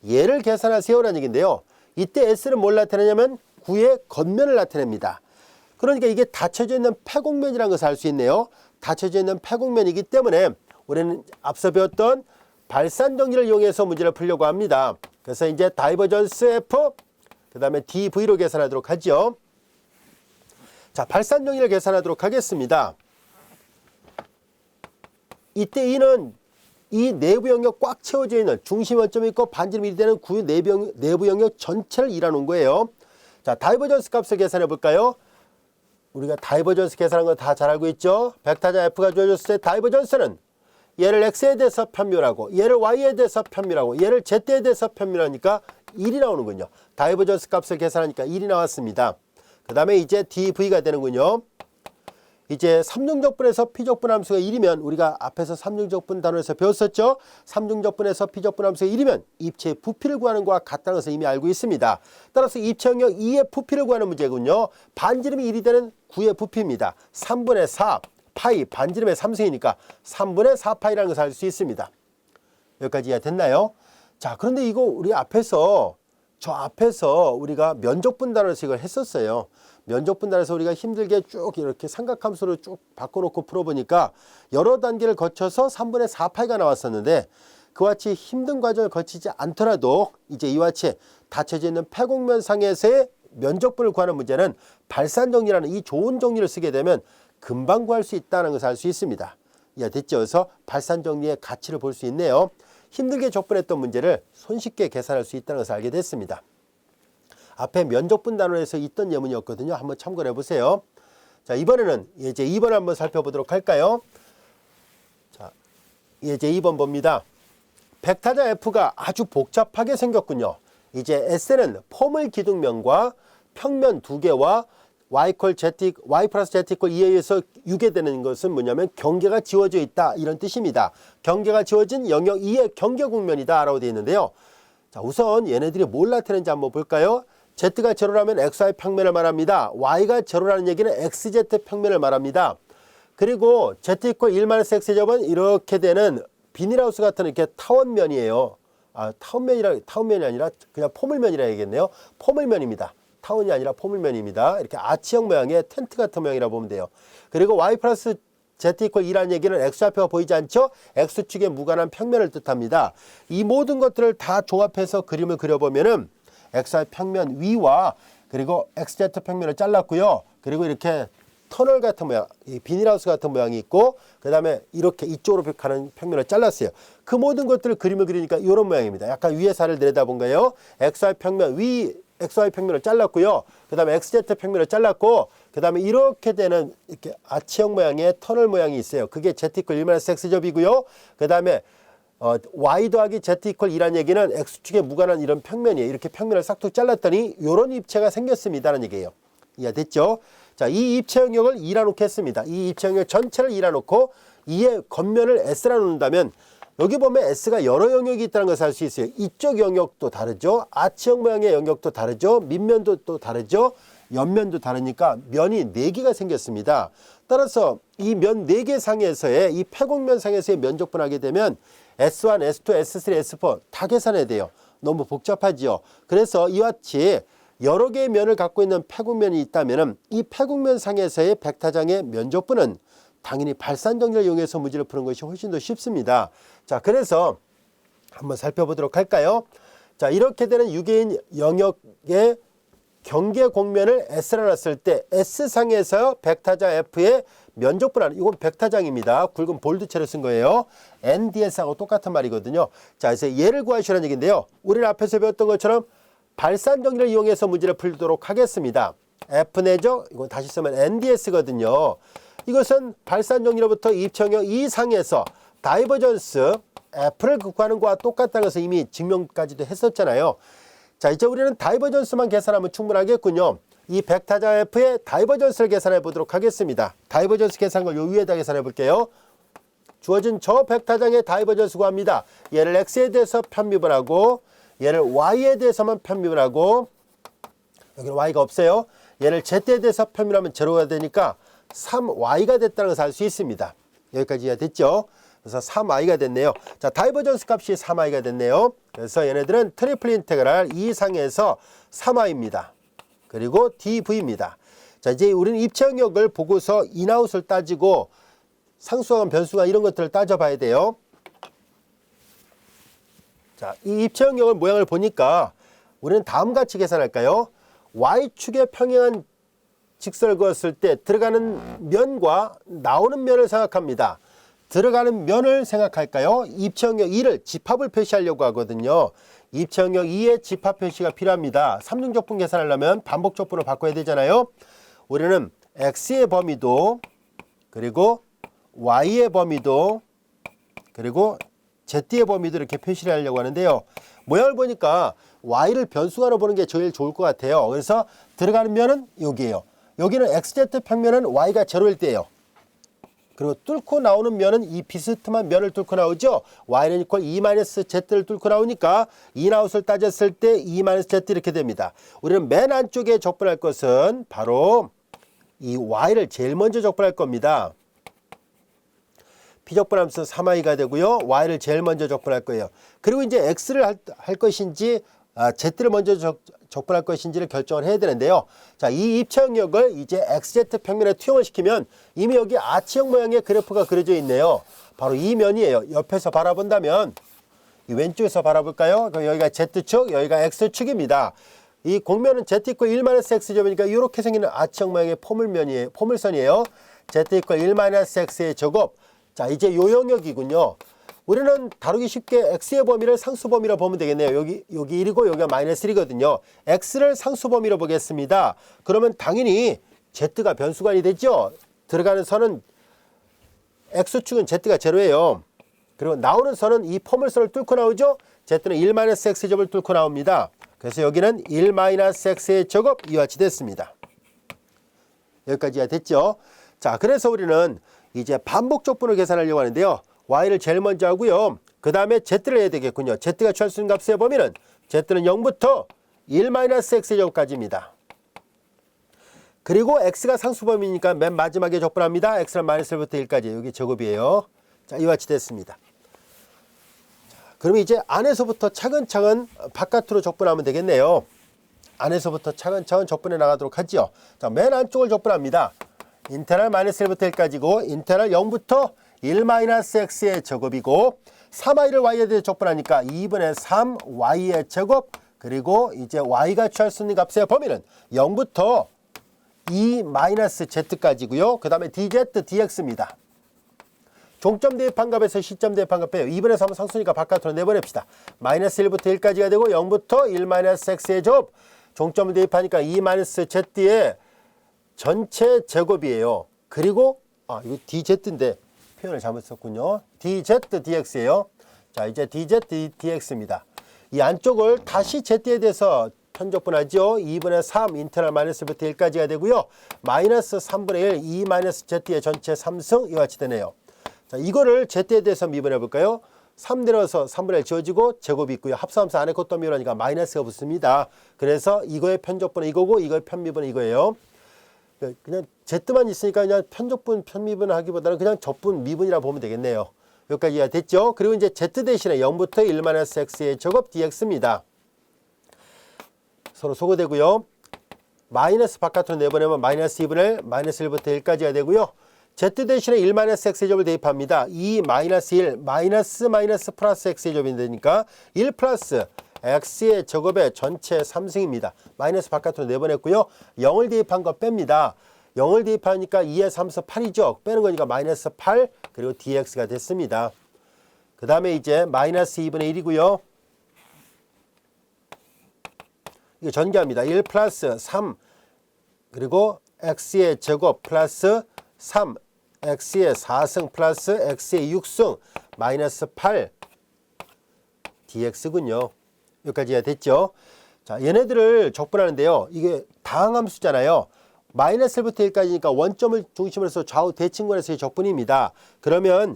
얘를 계산하세요라는 얘기인데요. 이때 S는 뭘 나타내냐면 구의 겉면을 나타냅니다. 그러니까 이게 닫혀져 있는 폐곡면이라는 것을 알 수 있네요. 닫혀져 있는 폐곡면이기 때문에 우리는 앞서 배웠던 발산 정리를 이용해서 문제를 풀려고 합니다. 그래서 이제 다이버전스 F 그 다음에 DV로 계산하도록 하죠. 자, 발산 정리를 계산하도록 하겠습니다. 이때 이는 이 내부 영역 꽉 채워져 있는 중심 원점이 있고 반지름이 1이 되는 구의 내부 영역 전체를 일하는 거예요. 자, 다이버전스 값을 계산해 볼까요? 우리가 다이버전스 계산한 거 다 잘 알고 있죠? 벡타자 F가 주어졌을 때 다이버전스는 얘를 X에 대해서 편밀하고 얘를 Y에 대해서 편밀하고 얘를 Z에 대해서 편밀하니까 1이 나오는군요. 다이버전스 값을 계산하니까 1이 나왔습니다. 그 다음에 이제 DV가 되는군요. 이제 삼중적분에서 P적분 함수가 1이면 우리가 앞에서 삼중적분 단원에서 배웠었죠. 삼중적분에서 P적분 함수가 1이면 입체의 부피를 구하는 것과 같다는 것을 이미 알고 있습니다. 따라서 입체 영역 2의 부피를 구하는 문제군요. 반지름이 1이 되는 9의 부피입니다. 3분의 4 파이 반지름의 3승이니까 3분의 4파이라는 것을 알 수 있습니다. 여기까지 이해 됐나요? 자, 그런데 이거 우리 앞에서 저 앞에서 우리가 면적분 단원에서 이걸 했었어요. 면적분 단원에서 우리가 힘들게 쭉 이렇게 삼각함수를 쭉 바꿔놓고 풀어보니까 여러 단계를 거쳐서 3분의 4파이가 나왔었는데 그와 같이 힘든 과정을 거치지 않더라도 이제 이와 같이 닫혀져 있는 폐곡면상에서의 면적분을 구하는 문제는 발산 정리라는 이 좋은 정리를 쓰게 되면 금방 구할 수 있다는 것을 알 수 있습니다. 이해됐죠? 그래서 발산 정리의 가치를 볼 수 있네요. 힘들게 접근했던 문제를 손쉽게 계산할 수 있다는 것을 알게 됐습니다. 앞에 면적분 단원에서 있던 예문이었거든요. 한번 참고를 해보세요. 자, 이번에는 이제 2번을 한번 살펴보도록 할까요? 자, 이제 2번 봅니다. 벡타자 F가 아주 복잡하게 생겼군요. 이제 S는 포물 기둥면과 평면 두 개와 y 플러스 z 이퀄 2에 의해서 유계되는 것은 뭐냐면 경계가 지워져 있다 이런 뜻입니다. 경계가 지워진 영역 2의 경계 국면이다 라고 되어 있는데요. 자, 우선 얘네들이 뭘 나타내는지 한번 볼까요? Z가 제로라면 XY 평면을 말합니다. Y가 제로라는 얘기는 XZ 평면을 말합니다. 그리고 Z 이퀄 1-X제곱은 이렇게 되는 비닐하우스 같은 이렇게 타원면이에요. 타원면이 아니라 그냥 포물면이라 해야겠네요. 포물면입니다. 타원이 아니라 포물면입니다. 이렇게 아치형 모양의 텐트 같은 모양이라고 보면 돼요. 그리고 y 플러스 z 이퀄 2라는 얘기는 x좌표가 보이지 않죠? x축의 무관한 평면을 뜻합니다. 이 모든 것들을 다 종합해서 그림을 그려보면은 xy 평면 위와 그리고 xz 평면을 잘랐고요. 그리고 이렇게 터널 같은 모양, 이 비닐하우스 같은 모양이 있고 그 다음에 이렇게 이쪽으로 가는 평면을 잘랐어요. 그 모든 것들을 그림을 그리니까 이런 모양입니다. 약간 위에 살을 내려다본 거예요. xy 평면 위 xy 평면을 잘랐고요. 그 다음에 xz 평면을 잘랐고 그 다음에 이렇게 되는 이렇게 아치형 모양의 터널 모양이 있어요. 그게 z 이퀄 1-x제곱이고요. 그 다음에 y 더하기 z 이퀄 2라는 얘기는 x축에 무관한 이런 평면이에요. 이렇게 평면을 싹둑 잘랐더니 이런 입체가 생겼습니다라는 얘기예요. 이해됐죠? 자, 이 입체 영역을 2라 놓겠습니다. 이 입체 영역 전체를 2라 놓고 2의 겉면을 s라 놓는다면 여기 보면 S가 여러 영역이 있다는 것을 알 수 있어요. 이쪽 영역도 다르죠. 아치형 모양의 영역도 다르죠. 밑면도 또 다르죠. 옆면도 다르니까 면이 4개가 생겼습니다. 따라서 이 면 4개 상에서의 이 패곡면 상에서의 면적분하게 되면 S1, S2, S3, S4 다 계산해야 돼요. 너무 복잡하지요. 그래서 이와 같이 여러 개의 면을 갖고 있는 패곡면이 있다면 이 패곡면 상에서의 벡터장의 면적분은 당연히 발산정리를 이용해서 문제를 푸는 것이 훨씬 더 쉽습니다. 자, 그래서 한번 살펴보도록 할까요? 자, 이렇게 되는 유개인 영역의 경계 곡면을 S라 놨을 때 S상에서 벡터장 F의 면적분하는 이건 벡터장입니다. 굵은 볼드체를 쓴 거예요. NDS하고 똑같은 말이거든요. 자, 그래서 얘를 구하시라는 얘기인데요. 우리는 앞에서 배웠던 것처럼 발산정리를 이용해서 문제를 풀도록 하겠습니다. F 내죠? 이건 다시 쓰면 NDS거든요. 이것은 발산정리로부터 입체영역 이상에서 다이버전스 F를 구하는 것과 똑같다는 것을 이미 증명까지도 했었잖아요. 자, 이제 우리는 다이버전스만 계산하면 충분하겠군요. 이 벡터장 F의 다이버전스를 계산해 보도록 하겠습니다. 다이버전스 계산을 요 위에다 계산해 볼게요. 주어진 저 벡터장의 다이버전스 구합니다. 얘를 X에 대해서 편미분 하고 얘를 Y에 대해서만 편미분 하고 여기는 Y가 없어요. 얘를 Z에 대해서 편미하면 제로가 되니까 3y가 됐다는 것을 알 수 있습니다. 여기까지 이해됐죠? 그래서 3y가 됐네요. 자, 다이버전스 값이 3y가 됐네요. 그래서 얘네들은 트리플 인테그랄 2상에서 3y입니다. 그리고 dv입니다. 자, 이제 우리는 입체 영역을 보고서 인아웃을 따지고 상수항, 변수항 이런 것들을 따져봐야 돼요. 자, 이 입체 영역을 모양을 보니까 우리는 다음과 같이 계산할까요? y축에 평행한 직선을 그었을 때 들어가는 면과 나오는 면을 생각합니다. 들어가는 면을 생각할까요? 입체영역 2를 집합을 표시하려고 하거든요. 입체영역 2의 집합 표시가 필요합니다. 삼중적분 계산하려면 반복적분을 바꿔야 되잖아요. 우리는 x의 범위도 그리고 y의 범위도 그리고 z의 범위도 이렇게 표시를 하려고 하는데요. 모양을 보니까 y를 변수가로 보는 게 제일 좋을 것 같아요. 그래서 들어가는 면은 여기에요. 여기는 XZ 평면은 Y가 제로일 때예요. 그리고 뚫고 나오는 면은 이 비스듬한 면을 뚫고 나오죠. Y는 이퀄 2-Z를 뚫고 나오니까 인아웃을 따졌을 때 2-Z 이렇게 됩니다. 우리는 맨 안쪽에 적분할 것은 바로 이 Y를 제일 먼저 적분할 겁니다. 피적분함수 3y가 되고요. Y를 제일 먼저 적분할 거예요. 그리고 이제 X를 할 것인지 Z를 먼저 적분할 것인지를 결정을 해야 되는데요. 자, 이 입체 영역을 이제 XZ 평면에 투영을 시키면 이미 여기 아치형 모양의 그래프가 그려져 있네요. 바로 이 면이에요. 옆에서 바라본다면 이 왼쪽에서 바라볼까요? 그럼 여기가 Z축, 여기가 X축입니다. 이 곡면은 Z 이퀄 1-X제곱이니까 이렇게 생기는 아치형 모양의 포물면이에요. 포물선이에요. Z 이퀄 1-X의 제곱. 자, 이제 요 영역이군요. 우리는 다루기 쉽게 x의 범위를 상수 범위로 보면 되겠네요. 여기 1이고 여기가 -1이거든요. x를 상수 범위로 보겠습니다. 그러면 당연히 z가 변수관이 되죠. 들어가는 선은 x축은 z가 제로예요. 그리고 나오는 선은 이 포물선을 뚫고 나오죠. z는 1-x제곱을 뚫고 나옵니다. 그래서 여기는 1-x의 제곱 이와 같이 됐습니다. 여기까지가 됐죠. 자, 그래서 우리는 이제 반복적분을 계산하려고 하는데요. y를 제일 먼저 하고요. 그 다음에 z를 해야 되겠군요. z가 취할 수 있는 값의 범위는 z는 0부터 1-x제곱까지입니다. 그리고 x가 상수범위니까 맨 마지막에 적분합니다. x는 -1부터 1까지 여기 제곱이에요. 자, 이와 같이 됐습니다. 그러면 이제 안에서부터 차근차근 바깥으로 적분하면 되겠네요. 안에서부터 차근차근 적분해 나가도록 하죠. 자, 맨 안쪽을 적분합니다. 인테그랄 마이너스 1부터 1까지고 인테그랄 0부터 1-x의 제곱이고 3i를 y에 대해 적분하니까 2분의 3y의 제곱, 그리고 이제 y가 취할 수 있는 값의 범위는 0부터 2-z까지고요. 그 다음에 dz, dx입니다. 종점 대입한 값에서 시점 대입한 값 빼요. 2분의 3은 상수니까 바깥으로 내보냅시다. 마이너스 1부터 1까지가 되고 0부터 1-x의 제곱, 종점을 대입하니까 2-z의 전체 제곱이에요. 그리고 이거 dz인데 표현을 잘못 썼군요. dz, dx예요. 자, 이제 dz, dx입니다. 이 안쪽을 다시 z에 대해서 편적분하죠. 2분의 3 인테그랄 마이너스 1부터 1까지가 되고요. 마이너스 3분의 1 2-z의 전체 3승 이와 같이 되네요. 자, 이거를 z에 대해서 미분해 볼까요? 3 내려서 3분의 1 지워지고 제곱이 있고요. 합성하면서 안에 것도 미분하니까 마이너스가 붙습니다. 그래서 이거의 편적분은 이거고 이거의 편미분은 이거예요. 그냥 z만 있으니까 그냥 편적분, 편미분 하기보다는 그냥 적분, 미분이라 보면 되겠네요. 여기까지 이해가 됐죠? 그리고 이제 z 대신에 0부터 1-x의 제곱 dx입니다. 서로 소거되고요. 마이너스 바깥으로 내보내면 마이너스 2분의 1, 마이너스 1부터 1까지가 되고요. z 대신에 1-x의 제곱을 대입합니다. 2-1, 마이너스 플러스 x의 제곱이 되니까 1 플러스 x의 제곱의 전체 3승입니다. 마이너스 바깥으로 내보냈고요. 0을 대입한 거 뺍니다. 0을 대입하니까 2의 3수 8이죠. 빼는 거니까 마이너스 8, 그리고 dx가 됐습니다. 그 다음에 이제 마이너스 2분의 1이고요. 이거 전개합니다. 1 플러스 3, 그리고 x의 제곱 플러스 3, x의 4승 플러스 x의 6승 마이너스 8 dx군요. 여기까지 해야 됐죠. 자, 얘네들을 적분하는데요. 이게 다항함수잖아요. 마이너스 1부터 1까지니까 원점을 중심으로 해서 좌우 대칭권에서의 적분입니다. 그러면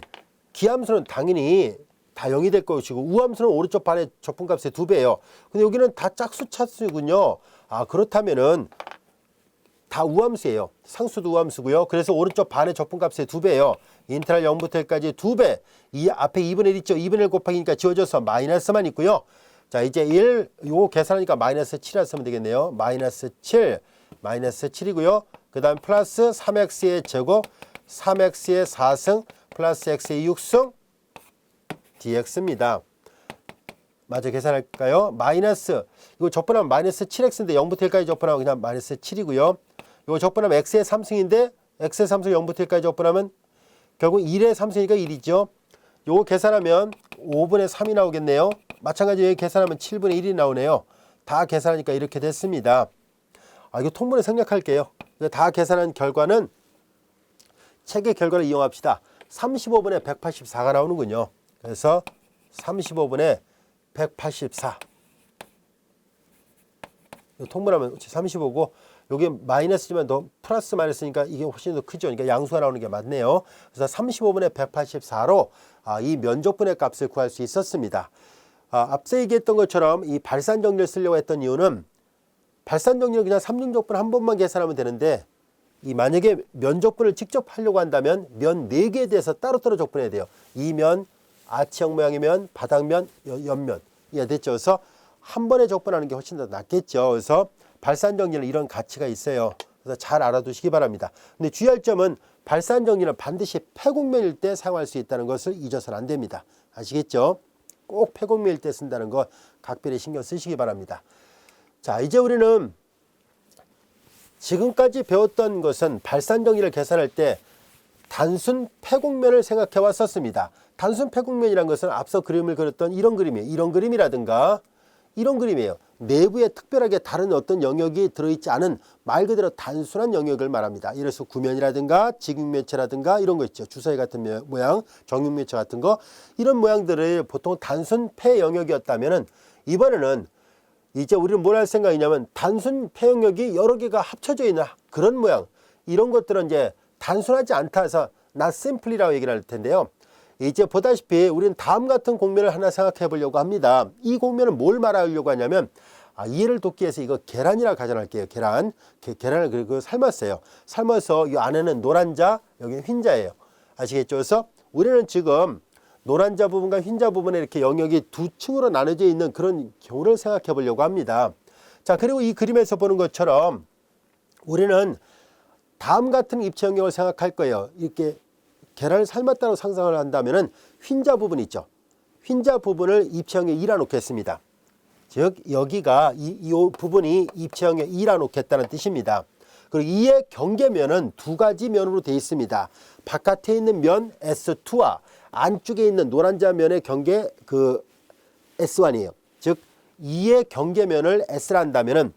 기함수는 당연히 다 0이 될 것이고 우함수는 오른쪽 반의 적분값의 2배예요. 근데 여기는 다 짝수 차수군요. 그렇다면은 다 우함수예요. 상수도 우함수고요. 그래서 오른쪽 반의 적분값의 2배예요. 인테그랄 0부터 1까지 2배. 이 앞에 2분의 1 있죠. 2분의 1 곱하기니까 지워져서 마이너스만 있고요. 자, 이제 1 요거 계산하니까 마이너스 7이라 쓰면 되겠네요. 마이너스 7, 마이너스 7이고요. 그 다음 플러스 3x의 제곱, 3x의 4승, 플러스 x의 6승, dx입니다. 마저 계산할까요? 마이너스, 이거 적분하면 마이너스 7x인데 0부터 1까지 적분하면 그냥 마이너스 7이고요. 이거 적분하면 x의 3승인데 x의 3승 0부터 1까지 적분하면 결국 1의 3승이니까 1이죠. 요거 계산하면 5분의 3이 나오겠네요. 마찬가지로 여기 계산하면 7분의 1이 나오네요. 다 계산하니까 이렇게 됐습니다. 이거 통분에 생략할게요. 다 계산한 결과는 책의 결과를 이용합시다. 35분의 184가 나오는군요. 그래서 35분의 184. 통분하면 35고 여기 마이너스지만 더 플러스 마이너스니까 이게 훨씬 더 크죠. 그러니까 양수가 나오는 게 맞네요. 그래서 35분의 184로 이 면적분의 값을 구할 수 있었습니다. 앞서 얘기했던 것처럼 이 발산정리를 쓰려고 했던 이유는 발산정리를 그냥 3중적분 한 번만 계산하면 되는데 이 만약에 면적분을 직접 하려고 한다면 면 4개에 대해서 따로따로 적분해야 돼요. 이면, 아치형 모양이면, 바닥면, 옆면. 이해됐죠? 그래서 한 번에 적분하는 게 훨씬 더 낫겠죠. 그래서 발산정리는 이런 가치가 있어요. 그래서 잘 알아두시기 바랍니다. 근데 주의할 점은 발산정리는 반드시 폐곡면일 때 사용할 수 있다는 것을 잊어서는 안 됩니다. 아시겠죠? 꼭 폐곡면일 때 쓴다는 거 각별히 신경 쓰시기 바랍니다. 자, 이제 우리는 지금까지 배웠던 것은 발산정리를 계산할 때 단순 폐곡면을 생각해 왔었습니다. 단순 폐곡면이란 것은 앞서 그림을 그렸던 이런 그림이에요. 이런 그림이라든가 이런 그림이에요. 내부에 특별하게 다른 어떤 영역이 들어있지 않은 말 그대로 단순한 영역을 말합니다. 예를 들어서 구면이라든가 직육면체라든가 이런 거 있죠. 주사위 같은 모양, 정육면체 같은 거 이런 모양들을 보통 단순 폐 영역이었다면은 이번에는 이제 우리는 뭘 할 생각이냐면 단순 폐 영역이 여러 개가 합쳐져 있는 그런 모양 이런 것들은 이제 단순하지 않다 해서 not simply라고 얘기를 할 텐데요. 이제 보다시피 우리는 다음 같은 곡면을 하나 생각해 보려고 합니다. 이 곡면은 뭘 말하려고 하냐면 이해를 돕기 위해서 이거 계란이라고 가정할게요. 계란을 그리고 삶았어요. 삶아서 이 안에는 노란 자, 여기는 흰 자예요. 아시겠죠? 그래서 우리는 지금 노란자 부분과 흰자 부분에 이렇게 영역이 두 층으로 나눠져 있는 그런 경우를 생각해 보려고 합니다. 자, 그리고 이 그림에서 보는 것처럼 우리는 다음 같은 입체 영역을 생각할 거예요. 이렇게 계란을 삶았다고 상상을 한다면은 흰자 부분 있죠. 흰자 부분을 입체 영역 2라 놓겠습니다. 즉 여기가 이 부분이 입체 영역 2라 놓겠다는 뜻입니다. 그리고 이의 경계면은 두 가지 면으로 되어 있습니다. 바깥에 있는 면 S2와 안쪽에 있는 노란자 면의 경계 그 S1이에요. 즉 2의 경계면을 S라 한다면은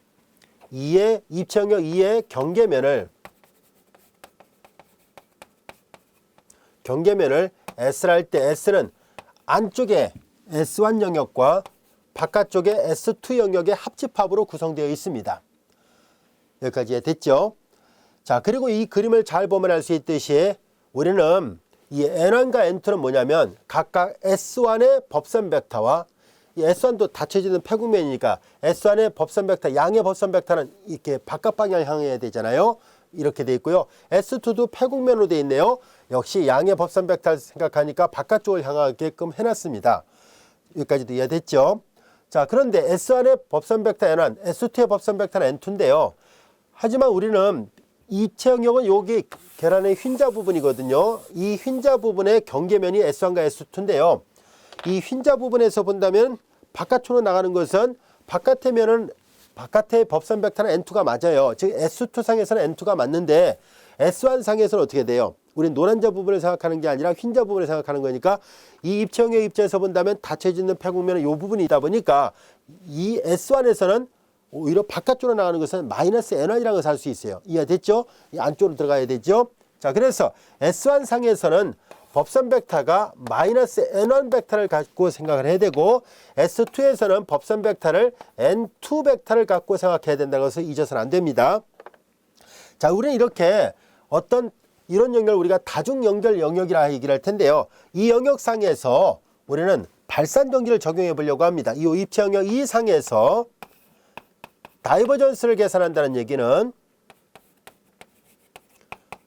2의 입체 영역 2의 경계면을 S라 할 때 S는 안쪽에 S1 영역과 바깥쪽에 S2 영역의 합집합으로 구성되어 있습니다. 여기까지 됐죠? 자, 그리고 이 그림을 잘 보면 알 수 있듯이 우리는 이 N1과 N2는 뭐냐면 각각 S1의 법선 벡터와 이 S1도 닫혀지는 폐국면이니까 S1의 법선 벡터, 양의 법선 벡터는 이렇게 바깥 방향 향해야 되잖아요. 이렇게 돼 있고요. S2도 폐국면으로 돼 있네요. 역시 양의 법선 벡터를 생각하니까 바깥쪽을 향하게끔 해놨습니다. 여기까지도 이해됐죠? 자, 그런데 S1의 법선 벡터 N1, S2의 법선 벡터는 N2인데요. 하지만 우리는 입체 영역은 여기 계란의 흰자 부분이거든요. 이 흰자 부분의 경계면이 S1과 S2인데요. 이 흰자 부분에서 본다면 바깥으로 나가는 것은 바깥의 법선 벡터는 N2가 맞아요. 즉 S2 상에서는 N2가 맞는데 S1 상에서는 어떻게 돼요? 우리는 노란자 부분을 생각하는 게 아니라 흰자 부분을 생각하는 거니까 이 입체 영역 입자에서 본다면 닫혀지는 폐국면은 이 부분이 있다 보니까 이 S1에서는 오히려 바깥쪽으로 나가는 것은 마이너스 N1이라는 것을 알 수 있어요. 이해됐죠? 이 안쪽으로 들어가야 되죠? 자, 그래서 S1 상에서는 법선 벡터가 마이너스 N1 벡터를 갖고 생각을 해야 되고 S2에서는 법선 벡터를 N2 벡터를 갖고 생각해야 된다는 것을 잊어서는 안 됩니다. 자, 우리는 이렇게 어떤 이런 영역을 우리가 다중 연결 영역이라 얘기를 할 텐데요. 이 영역상에서 우리는 발산정지를 적용해 보려고 합니다. 이 입체 영역 이 상에서 다이버전스를 계산한다는 얘기는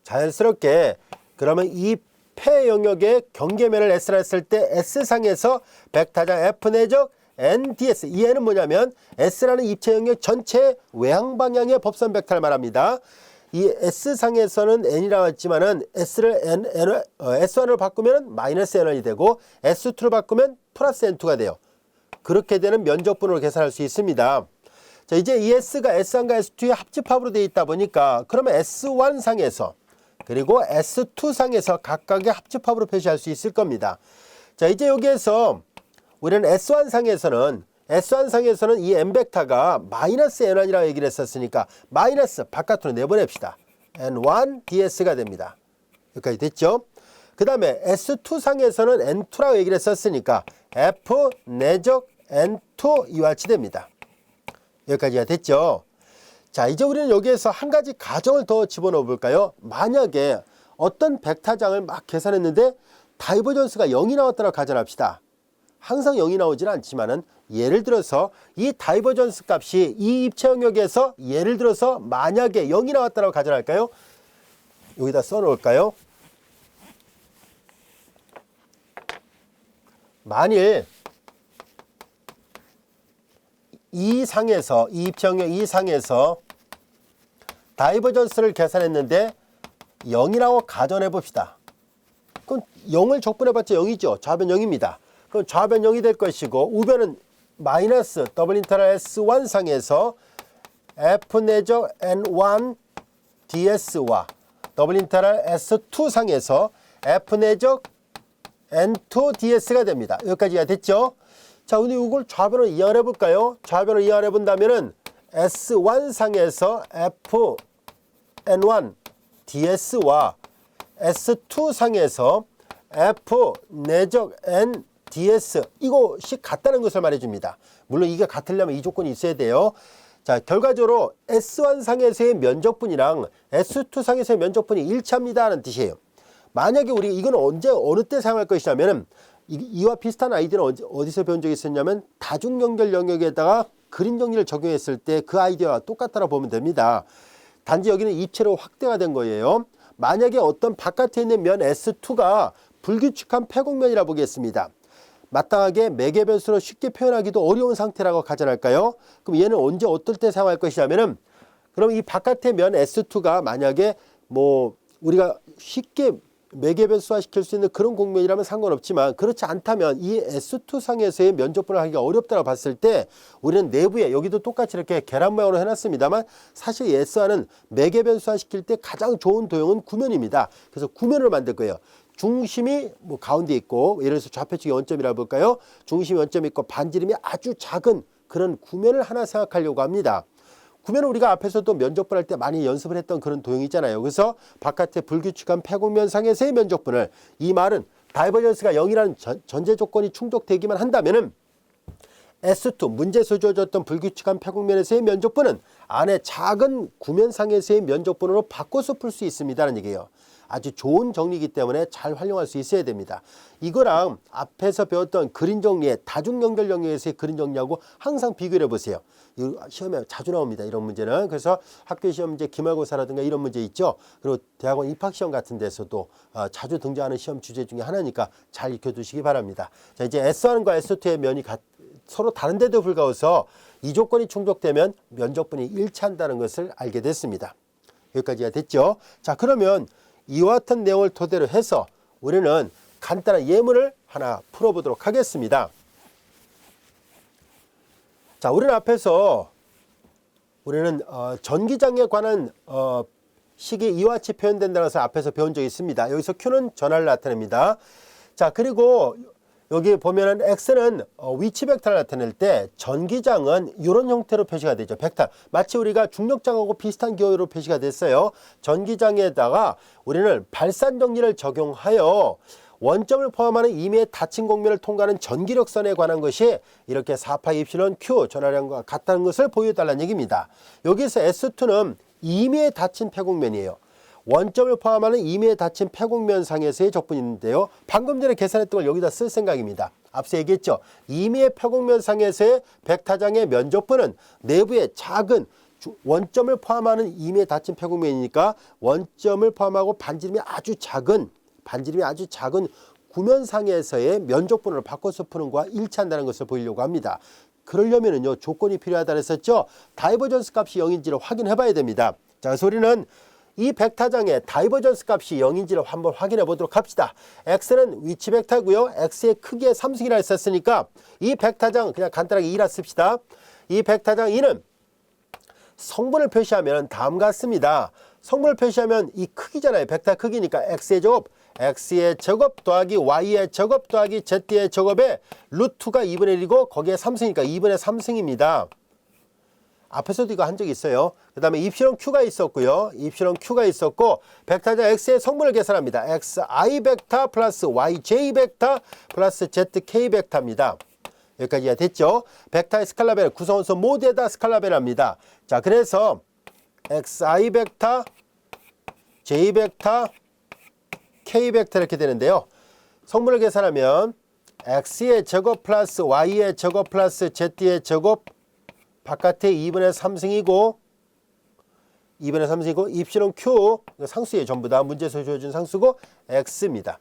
자연스럽게 그러면 이 폐 영역의 경계면을 S라 했을 때 S상에서 벡터장 F 내적 NDS, 이 N은 뭐냐면 S라는 입체 영역 전체 외항 방향의 법선 벡터를 말합니다. 이 S상에서는 N이라고 했지만은 S1을 바꾸면 마이너스 N1이 되고 S2를 바꾸면 플러스 N2가 돼요. 그렇게 되는 면적분으로 계산할 수 있습니다. 자, 이제 이 S가 S1과 S2의 합집합으로 되어 있다 보니까 그러면 S1 상에서 그리고 S2 상에서 각각의 합집합으로 표시할 수 있을 겁니다. 자, 이제 여기에서 우리는 S1 상에서는 이 M 벡터가 마이너스 N1이라고 얘기를 했었으니까 마이너스 바깥으로 내보냅시다. N1 DS가 됩니다. 여기까지 됐죠? 그 다음에 S2 상에서는 N2라고 얘기를 했었으니까 F 내적 N2 이와 같이 됩니다. 여기까지가 됐죠? 자, 이제 우리는 여기에서 한 가지 가정을 더 집어넣어 볼까요? 만약에 어떤 벡터장을 막 계산했는데 다이버전스가 0이 나왔다고 가정합시다. 항상 0이 나오지는 않지만은 예를 들어서 이 다이버전스 값이 이 입체 영역에서 예를 들어서 만약에 0이 나왔다고 가정할까요? 여기다 써 놓을까요? 만일 이 입체 영역 이 상에서 다이버전스를 계산했는데 0이라고 가정해 봅시다. 그럼 0을 적분해봤자 0이죠. 좌변 0입니다. 그럼 좌변 0이 될 것이고 우변은 마이너스 더블 인터럴 S1 상에서 F 내적 N1 DS와 더블 인터럴 S2 상에서 F 내적 N2 DS가 됩니다. 여기까지가 됐죠? 자, 근데 이걸 좌변으로 이항을 해볼까요? 좌변으로 이항을 해본다면은 S1 상에서 F N1 DS와 S2 상에서 F 내적 N DS 이것이 같다는 것을 말해줍니다. 물론 이게 같으려면 이 조건이 있어야 돼요. 자, 결과적으로 S1 상에서의 면적분이랑 S2 상에서의 면적분이 일치합니다라는 뜻이에요. 만약에 우리 이건 어느 때 사용할 것이냐면은 이와 비슷한 아이디어는 어디서 배운 적이 있었냐면 다중연결 영역에다가 그림 정리를 적용했을 때 그 아이디어와 똑같다고 보면 됩니다. 단지 여기는 입체로 확대가 된 거예요. 만약에 어떤 바깥에 있는 면 S2가 불규칙한 패곡면이라 보겠습니다. 마땅하게 매개 변수로 쉽게 표현하기도 어려운 상태라고 가정할까요? 그럼 얘는 언제 어떨 때 사용할 것이냐면은 그럼 이 바깥의 면 S2가 만약에 뭐 우리가 쉽게 매개 변수화 시킬 수 있는 그런 곡면이라면 상관없지만 그렇지 않다면 이 S2 상에서의 면적분을 하기가 어렵다고 봤을 때 우리는 내부에 여기도 똑같이 이렇게 계란 모양으로 해놨습니다만 사실 이 S1은 매개 변수화 시킬 때 가장 좋은 도형은 구면입니다. 그래서 구면을 만들 거예요. 중심이 뭐 가운데 있고 예를 들어서 좌표측이 원점이라고 볼까요? 중심이 원점이 있고 반지름이 아주 작은 그런 구면을 하나 생각하려고 합니다. 구면은 우리가 앞에서도 면적분 할 때 많이 연습을 했던 그런 도형이잖아요. 그래서 바깥의 불규칙한 패곡면 상에서의 면적분을 이 말은 다이버전스가 0이라는 전제 조건이 충족되기만 한다면은 S2 문제에서 주어졌던 불규칙한 패곡면에서의 면적분은 안에 작은 구면상에서의 면적분으로 바꿔서 풀 수 있습니다라는 얘기예요. 아주 좋은 정리이기 때문에 잘 활용할 수 있어야 됩니다. 이거랑 앞에서 배웠던 그림 정리의 다중연결 영역에서의 그림 정리하고 항상 비교를 해보세요. 시험에 자주 나옵니다. 이런 문제는. 그래서 학교 시험 문제 기말고사라든가 이런 문제 있죠. 그리고 대학원 입학시험 같은 데서도 자주 등장하는 시험 주제 중에 하나니까 잘 익혀두시기 바랍니다. 자, 이제 S1과 S2의 면이 서로 다른데도 불구하고서 이 조건이 충족되면 면적분이 일치한다는 것을 알게 됐습니다. 여기까지가 됐죠. 자, 그러면 이와 같은 내용을 토대로 해서 우리는 간단한 예문을 하나 풀어보도록 하겠습니다. 자, 우리는 앞에서 우리는 전기장에 관한 식이 이와 같이 표현된다는 것을 앞에서 배운 적이 있습니다. 여기서 Q는 전하를 나타냅니다. 자, 그리고 여기 보면은 X는 위치 벡터를 나타낼 때 전기장은 이런 형태로 표시가 되죠. 벡터. 마치 우리가 중력장하고 비슷한 기호로 표시가 됐어요. 전기장에다가 우리는 발산 정리를 적용하여 원점을 포함하는 임의의 닫힌 곡면을 통과하는 전기력선에 관한 것이 이렇게 4파이 입실은 Q 전하량과 같다는 것을 보여달라는 얘기입니다. 여기서 S2는 임의의 닫힌 패곡면이에요. 원점을 포함하는 임의에 닫힌 패곡면 상에서의 적분이 있는데요. 방금 전에 계산했던 걸 여기다 쓸 생각입니다. 앞서 얘기했죠. 임의의 패곡면 상에서의 벡터장의 면적분은 내부의 작은 원점을 포함하는 임의에 닫힌 패곡면이니까 원점을 포함하고 반지름이 아주 작은 구면상에서의 면적분으로 바꿔서 푸는 것과 일치한다는 것을 보이려고 합니다. 그러려면은요 조건이 필요하다 그랬었죠. 다이버전스 값이 0인지를 확인해 봐야 됩니다. 자, 그래서 우리는 이 벡터장의 다이버전스 값이 0인지를 한번 확인해 보도록 합시다. X는 위치 벡터고요. X의 크기의 3승이라 했었으니까 이 벡터장 그냥 간단하게 2라 씁시다. 이 벡터장 2는 성분을 표시하면 다음과 같습니다. 성분을 표시하면 이 크기잖아요. 벡터 크기니까 X의 제곱 더하기 Y의 제곱 더하기 Z의 제곱에 루트가 2분의 1이고 거기에 3승이니까 2분의 3승입니다. 앞에서도 이거 한 적이 있어요. 그 다음에 입실은 Q가 있었고요. 입실은 Q가 있었고 벡터장 X의 성분을 계산합니다. XI 벡터 플러스 YJ 벡터 플러스 ZK 벡터입니다. 여기까지가 됐죠. 벡터의 스칼라벨 구성원수 모두에다 스칼라벨합니다. 자, 그래서 XI 벡터, J 벡터, K 벡터 이렇게 되는데요. 성분을 계산하면 X의 제곱 플러스 Y의 제곱 플러스 Z의 제곱 바깥에 2분의 3승이고 입실은 Q 상수예요. 전부 다 문제에서 주어진 상수고 X입니다.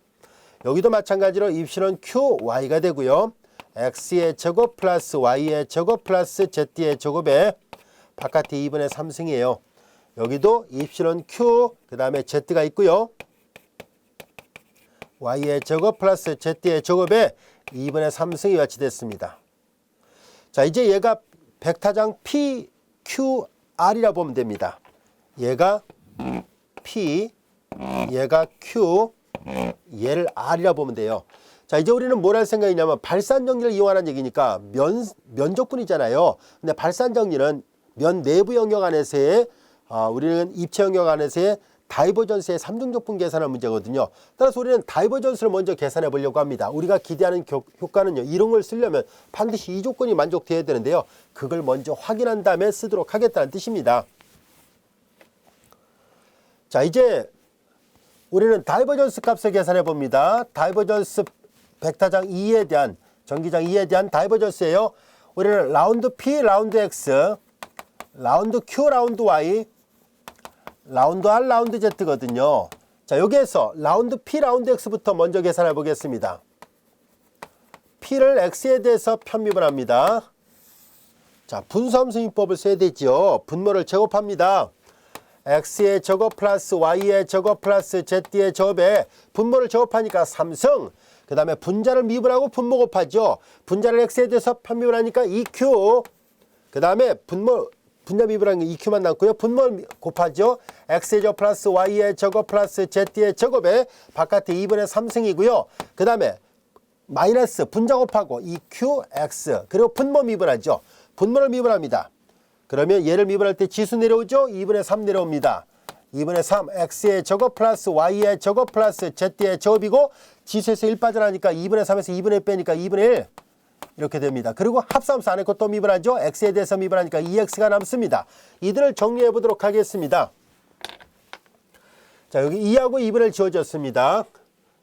여기도 마찬가지로 입실은 Q, Y가 되고요. X의 제곱 플러스 Y의 제곱 플러스 Z의 제곱에 바깥에 2분의 3승이에요. 여기도 입실은 Q, 그 다음에 Z가 있고요. Y의 제곱 플러스 Z의 제곱에 2분의 3승이 같이 됐습니다. 자, 이제 얘가 벡터장 PQR이라 보면 됩니다. 얘가 P, 얘가 Q, 얘를 R이라 보면 돼요. 자, 이제 우리는 뭘 할 생각이냐면 발산 정리를 이용하는 얘기니까 면적분이잖아요. 근데 발산 정리는 면 내부 영역 안에서의 우리는 입체 영역 안에서의 다이버전스의 3중적분 계산하는 문제거든요. 따라서 우리는 다이버전스를 먼저 계산해 보려고 합니다. 우리가 기대하는 효과는요. 이런 걸 쓰려면 반드시 이 조건이 만족돼야 되는데요. 그걸 먼저 확인한 다음에 쓰도록 하겠다는 뜻입니다. 자, 이제 우리는 다이버전스 값을 계산해 봅니다. 다이버전스 벡터장 2에 대한 전기장 2에 대한 다이버전스예요. 우리는 라운드 P, 라운드 X, 라운드 Q, 라운드 Y, 라운드 R, 라운드 Z거든요. 자, 여기에서 라운드 P 라운드 X부터 먼저 계산해 보겠습니다. P를 X에 대해서 편미분 합니다. 자, 분수함수인법을 써야 되죠. 분모를 제곱합니다. X의 제곱 플러스 Y의 제곱 플러스 Z의 제곱에 분모를 제곱하니까 3승. 그 다음에 분자를 미분하고 분모 곱하죠. 분자를 X에 대해서 편미분하니까 2Q. 그 다음에 분자 미분하는 게 2Q만 남고요. 분모 곱하죠. X의 제곱 플러스 Y의 제곱 플러스 Z의 제곱에 바깥에 2분의 3승이고요. 그 다음에 마이너스 분자 곱하고 2QX. 그리고 분모 미분하죠. 분모를 미분합니다. 그러면 얘를 미분할 때 지수 내려오죠. 2분의 3 내려옵니다. 2분의 3 X의 제곱 플러스 Y의 제곱 플러스 Z의 제곱이고 지수에서 1 빠져나니까 2분의 3에서 2분의 1 빼니까 2분의 1 이렇게 됩니다. 그리고 합산함수 안 했고 또 미분하죠. X에 대해서 미분하니까 2X가 남습니다. 이들을 정리해 보도록 하겠습니다. 자, 여기 2하고 2분의 1 지워졌습니다.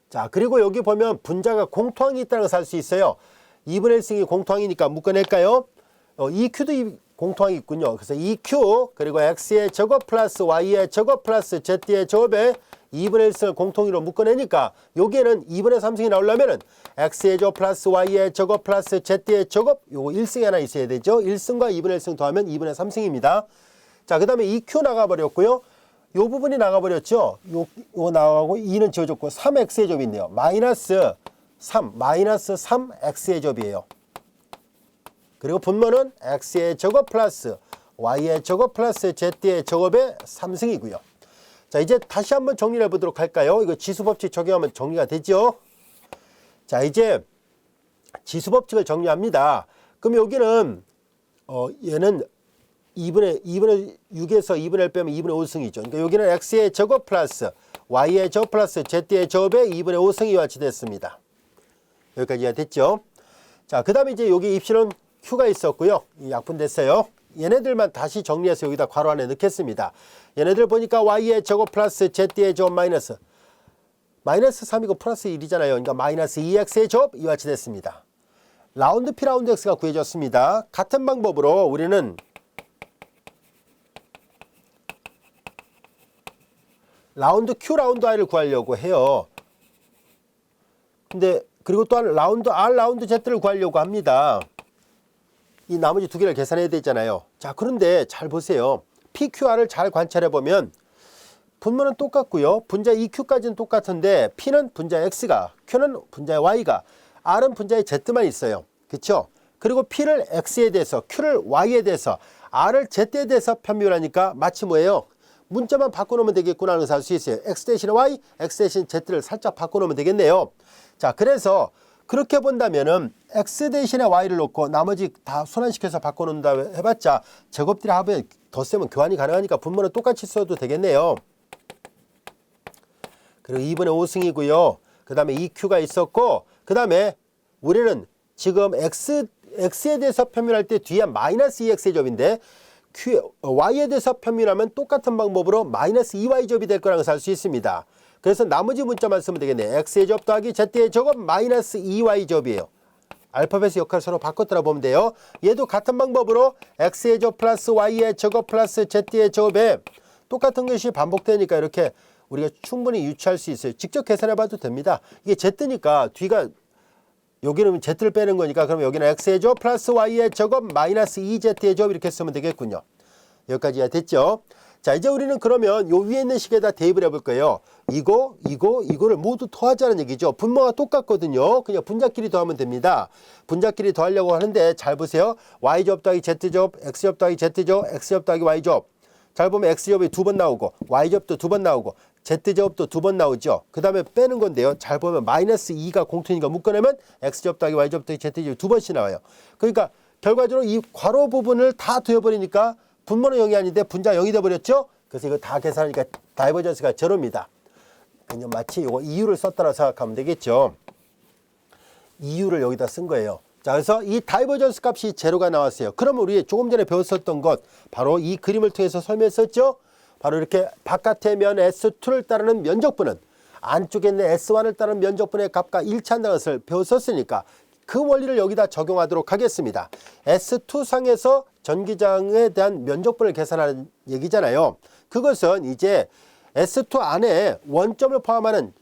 자, 그리고 여기 보면 분자가 공통항이 있다는 것을 알 수 있어요. 2분의 1승이 공통항이니까 묶어낼까요? 2Q도 공통항이 있군요. 그래서 2Q 그리고 X의 제곱 플러스 Y의 제곱 플러스 Z의 제곱에 2분의 1승을 공통으로 묶어내니까 여기에는 2분의 3승이 나오려면은 X의 제곱 플러스 Y의 제곱 플러스 Z의 제곱 요거 1승이 하나 있어야 되죠. 1승과 2분의 1승 더하면 2분의 3승입니다. 자, 그 다음에 2Q 나가버렸고요. 요 부분이 나가버렸죠. 요 나가고 2는 지워졌고 3X의 제곱이 있네요. 마이너스 3X의 제곱이에요. 그리고 분모는 X의 제곱 플러스 Y의 제곱 플러스 Z의 제곱의 3승이고요. 자, 이제 다시 한번 정리를 해보도록 할까요? 이거 지수법칙 적용하면 정리가 되죠. 자, 이제 지수법칙을 정리합니다. 그럼 여기는 얘는 2분의 6에서 2분의 1 빼면 2분의 5승이죠. 그러니까 여기는 X의 제곱 플러스 Y의 제곱 플러스 Z의 제곱에 2분의 5승이 와치됐습니다. 여기까지 됐죠. 자, 그 다음에 이제 여기 입실은 Q가 있었고요. 약분됐어요. 얘네들만 다시 정리해서 여기다 괄호 안에 넣겠습니다. 얘네들 보니까 Y의 제곱 플러스 Z의 제곱 마이너스 3이고 플러스 1이잖아요. 그러니까 마이너스 2X의 제곱 이와 같이 됐습니다. 라운드 P 라운드 X가 구해졌습니다. 같은 방법으로 우리는 라운드 Q 라운드 I를 구하려고 해요. 근데 그리고 또한 라운드 R 라운드 Z를 구하려고 합니다. 이 나머지 두 개를 계산해야 되잖아요. 자, 그런데 잘 보세요. PQR을 잘 관찰해 보면 분모는 똑같고요. 분자 EQ까지는 똑같은데 P는 분자 X가, Q는 분자 Y가, R은 분자의 Z만 있어요. 그렇죠? 그리고 P를 X에 대해서, Q를 Y에 대해서, R을 Z에 대해서 편미분하니까 마치 뭐예요? 문자만 바꿔놓으면 되겠구나 하는 것을 알 수 있어요. X 대신 Y, X 대신 Z를 살짝 바꿔놓으면 되겠네요. 자, 그래서 그렇게 본다면은 X 대신에 Y를 놓고 나머지 다 순환시켜서 바꿔놓는다 해봤자 제곱들이 합에 덧셈은 교환이 가능하니까 분모는 똑같이 써도 되겠네요. 그리고 2분의 5승이고요. 그 다음에 2Q가 있었고 그 다음에 우리는 지금 X에 대해서 편미할 때 뒤에 마이너스 2X의 제곱인데 Y에 대해서 편미하면 똑같은 방법으로 마이너스 2Y 제곱이 될 거라는 것을 알 수 있습니다. 그래서 나머지 문자만 쓰면 되겠네. X의 제곱 더하기 Z의 제곱 마이너스 2Y 제곱이에요. 알파벳의 역할을 서로 바꿨더라 보면 돼요. 얘도 같은 방법으로 X의 제곱 플러스 Y의 제곱 플러스 Z의 제곱에 똑같은 것이 반복되니까 이렇게 우리가 충분히 유추할 수 있어요. 직접 계산해 봐도 됩니다. 이게 Z니까 뒤가 여기는 Z를 빼는 거니까 그럼 여기는 X의 제곱 플러스 Y의 제곱 마이너스 2Z의 제곱 이렇게 쓰면 되겠군요. 여기까지가 됐죠. 자, 이제 우리는 그러면 요 위에 있는 식에다 대입을 해볼 거예요. 이거를 모두 더하자는 얘기죠. 분모가 똑같거든요. 그냥 분자끼리 더하면 됩니다. 분자끼리 더하려고 하는데 잘 보세요. Y제곱 더하기 Z제곱, X제곱 더하기 Z제곱, X제곱 더하기 Y제곱. 잘 보면 X제곱이 2번 나오고 Y제곱도 2번 나오고 Z제곱도 2번 나오죠. 그 다음에 빼는 건데요. 잘 보면 마이너스 2가 공통이니까 묶어내면 X제곱 더하기 Y제곱 더하기 Z제곱이 2번씩 나와요. 그러니까 결과적으로 이 괄호 부분을 다 더해버리니까 분모는 0이 아닌데 분자 0이 돼버렸죠. 그래서 이거 다 계산하니까 다이버전스가 제로입니다. 그냥 마치 이거 이유를 썼다고 생각하면 되겠죠. 이유를 여기다 쓴 거예요. 자, 그래서 이 다이버전스 값이 제로가 나왔어요. 그러면 우리 조금 전에 배웠었던 것 바로 이 그림을 통해서 설명했었죠. 바로 이렇게 바깥의 면 S2를 따르는 면적분은 안쪽에 있는 S1을 따르는 면적분의 값과 일치한다는 것을 배웠었으니까 그 원리를 여기다 적용하도록 하겠습니다. S2상에서 전기장에 대한 면적분을 계산하는 얘기잖아요. 그것은 이제 S2 안에 원점을 포함하는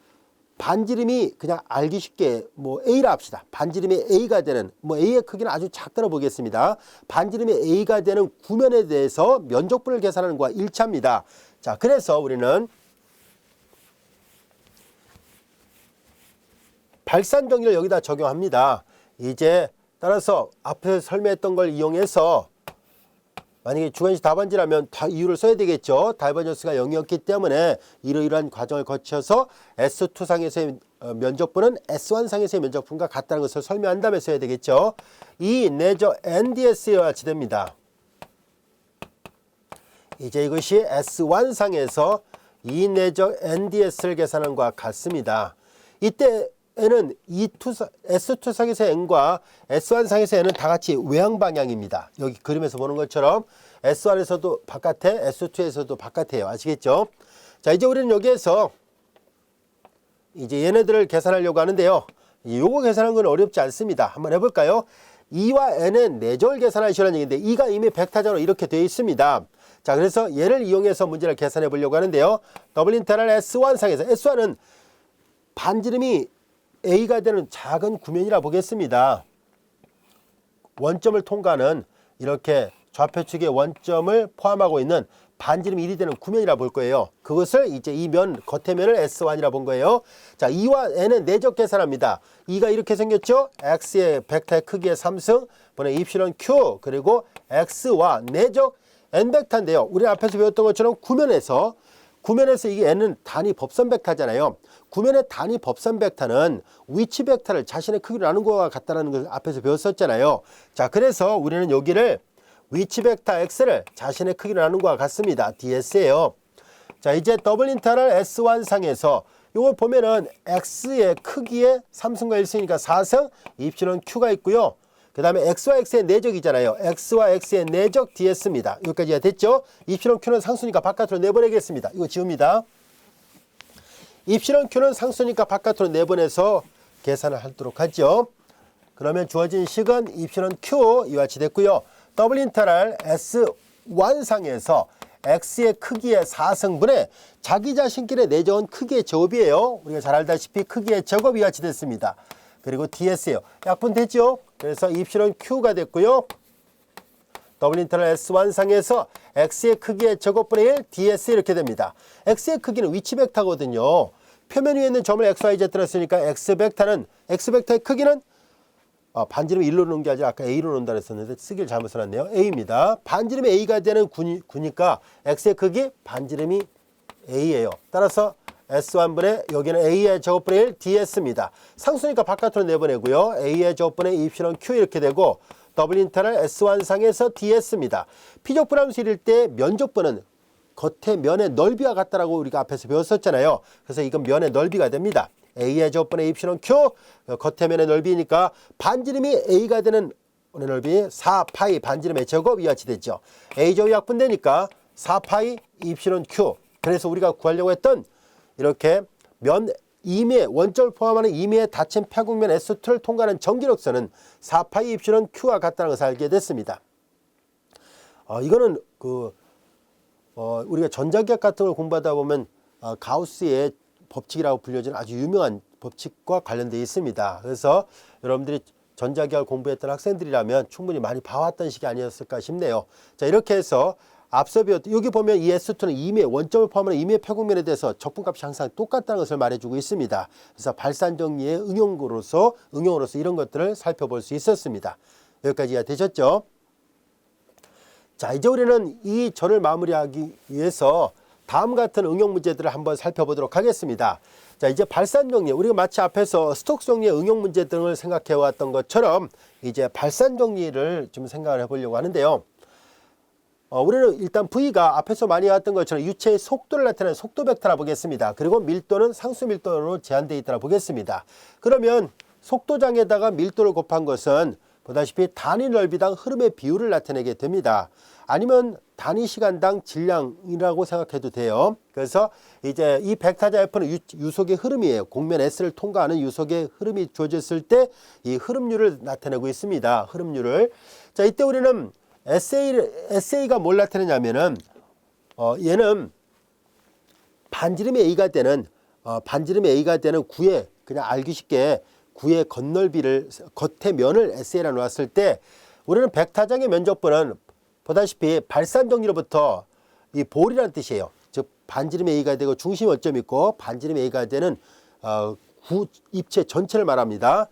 반지름이 그냥 알기 쉽게 뭐 A라 합시다. 반지름이 A가 되는, 뭐 A의 크기는 아주 작다고 보겠습니다. 반지름이 A가 되는 구면에 대해서 면적분을 계산하는 거와 일치합니다. 자, 그래서 우리는 발산 정리를 여기다 적용합니다. 이제 따라서 앞에서 설명했던 걸 이용해서 만약에 주관식 다반지라면 다 이유를 써야 되겠죠. 다이버전스가 0이었기 때문에 이러이러한 과정을 거쳐서 S2 상에서의 면적분은 S1 상에서의 면적분과 같다는 것을 설명한 다음에 써야 되겠죠. 이 내적 NDS와 같이 됩니다. 이제 이것이 S1 상에서 이 내적 NDS를 계산한 것과 같습니다. 이때에는 S2 상에서의 N과 S1 상에서의 N은 다 같이 외항 방향입니다. 여기 그림에서 보는 것처럼 S1에서도 바깥에, S2에서도 바깥에요. 아시겠죠? 자, 이제 우리는 여기에서 이제 얘네들을 계산하려고 하는데요. 요거 계산하는 건 어렵지 않습니다. 한번 해볼까요? 2와 N의 내적을 계산하시라는 얘기인데 2가 이미 벡터적으로 이렇게 되어 있습니다. 자, 그래서 얘를 이용해서 문제를 계산해 보려고 하는데요. 더블 인터럴 S1 상에서 S1은 반지름이 A가 되는 작은 구면이라 보겠습니다. 원점을 통과하는 이렇게 좌표측의 원점을 포함하고 있는 반지름이 1이 되는 구면이라 볼 거예요. 그것을 이제 이 면, 겉의 면을 S1이라 본 거예요. 자, 2와 N은 내적 계산합니다. 2가 이렇게 생겼죠? X의 벡터의 크기의 3승, 분의 입실은 Q, 그리고 X와 내적 N 벡터인데요. 우리 앞에서 배웠던 것처럼 구면에서 이게 N은 단위 법선 벡터잖아요. 구면의 단위 법선 벡터는 위치 벡터를 자신의 크기로 나눈 것과 같다는 걸 앞에서 배웠었잖아요. 자, 그래서 우리는 여기를 위치 벡터 X를 자신의 크기로 나눈 것과 같습니다. DS예요. 자, 이제 더블 인터럴 S1 상에서 이거 보면은 X의 크기의 3승과 1승이니까 4승, 입실은 Q가 있고요. 그 다음에 X와 X의 내적이잖아요. X와 X의 내적 DS입니다. 여기까지가 됐죠? 입실은 Q는 상수니까 바깥으로 내보내겠습니다. 이거 지웁니다. 입실은 Q는 상수니까 바깥으로 내보내서 계산을 하도록 하죠. 그러면 주어진 식은 입실은 Q 이와 같이 됐고요. 더블 인터럴 S1 상에서 X의 크기의 4승분의 자기 자신끼리 내적은 크기의 제곱이에요. 우리가 잘 알다시피 크기의 제곱이 같이 됐습니다. 그리고 DS예요. 약분됐죠? 그래서 입실은 Q가 됐고요. 더블 인터럴 S1 상에서 X의 크기의 제곱분의 1 DS 이렇게 됩니다. X의 크기는 위치 벡터거든요. 표면 위에 있는 점을 XYZ로 했으니까 X 벡터의 크기는 반지름이 1로 놓은 게 아니라 아까 A로 놓는다 그랬었는데 쓰기를 잘못 써놨네요. A입니다. 반지름이 A가 되는 구니까 X의 크기 반지름이 A예요. 따라서 S1분의 여기는 A의 제곱분의 1 DS입니다. 상수니까 바깥으로 내보내고요. A의 제곱분의 입실은 Q 이렇게 되고 더블 인터럴 S1 상에서 DS입니다. 피적 불함수일 때 면적분은 겉의 면의 넓이와 같다라고 우리가 앞에서 배웠었잖아요. 그래서 이건 면의 넓이가 됩니다. A의 제곱분의 입실은 Q, 겉의 면의 넓이니까 반지름이 A가 되는 넓이 4파이 반지름의 제곱 이와 같이 됐죠. A 제곱이 약분되니까 4파이 입실은 Q. 그래서 우리가 구하려고 했던 이렇게 면 임의 원점을 포함하는 임의의 닫힌 평국면 S2를 통과하는 전기력선은 4파이 입실은 Q와 같다는 것을 알게 됐습니다. 이거는 우리가 전자기학 같은 걸 공부하다 보면 가우스의 법칙이라고 불려지는 아주 유명한 법칙과 관련되어 있습니다. 그래서 여러분들이 전자기학을 공부했던 학생들이라면 충분히 많이 봐왔던 시기 아니었을까 싶네요. 자, 이렇게 해서 앞서 배웠던 여기 보면 이 S2는 임의 원점을 포함하는 임의 평국면에 대해서 적분값이 항상 똑같다는 것을 말해주고 있습니다. 그래서 발산정리의 응용으로서 이런 것들을 살펴볼 수 있었습니다. 여기까지가 되셨죠? 자, 이제 우리는 이 절을 마무리하기 위해서 다음 같은 응용 문제들을 한번 살펴보도록 하겠습니다. 자, 이제 발산 정리, 우리가 마치 앞에서 스톡스 정리의 응용 문제 등을 생각해 왔던 것처럼 이제 발산 정리를 좀 생각을 해보려고 하는데요. 우리는 일단 V가 앞에서 많이 왔던 것처럼 유체의 속도를 나타내는 속도 벡터라 보겠습니다. 그리고 밀도는 상수 밀도로 제한되어 있다고 보겠습니다. 그러면 속도장에다가 밀도를 곱한 것은 보다시피 단위 넓이당 흐름의 비율을 나타내게 됩니다. 아니면 단위 시간당 질량이라고 생각해도 돼요. 그래서 이제 이 벡터자 F는 유속의 흐름이에요. 공면 S를 통과하는 유속의 흐름이 주어졌을 때 이 흐름률을 나타내고 있습니다. 흐름률을. 자, 이때 우리는 SA가 뭘 나타내냐면은 얘는 반지름이 A가 되는 구의 그냥 알기 쉽게 구의 겉넓이를 겉의 면을 SA라 놓았을 때 우리는 벡터장의 면적분은 보다시피 발산 정리로부터 이 볼이라는 뜻이에요. 즉 반지름이 A가 되고 중심 원점이 있고 반지름이 A가 되는 구 입체 전체를 말합니다.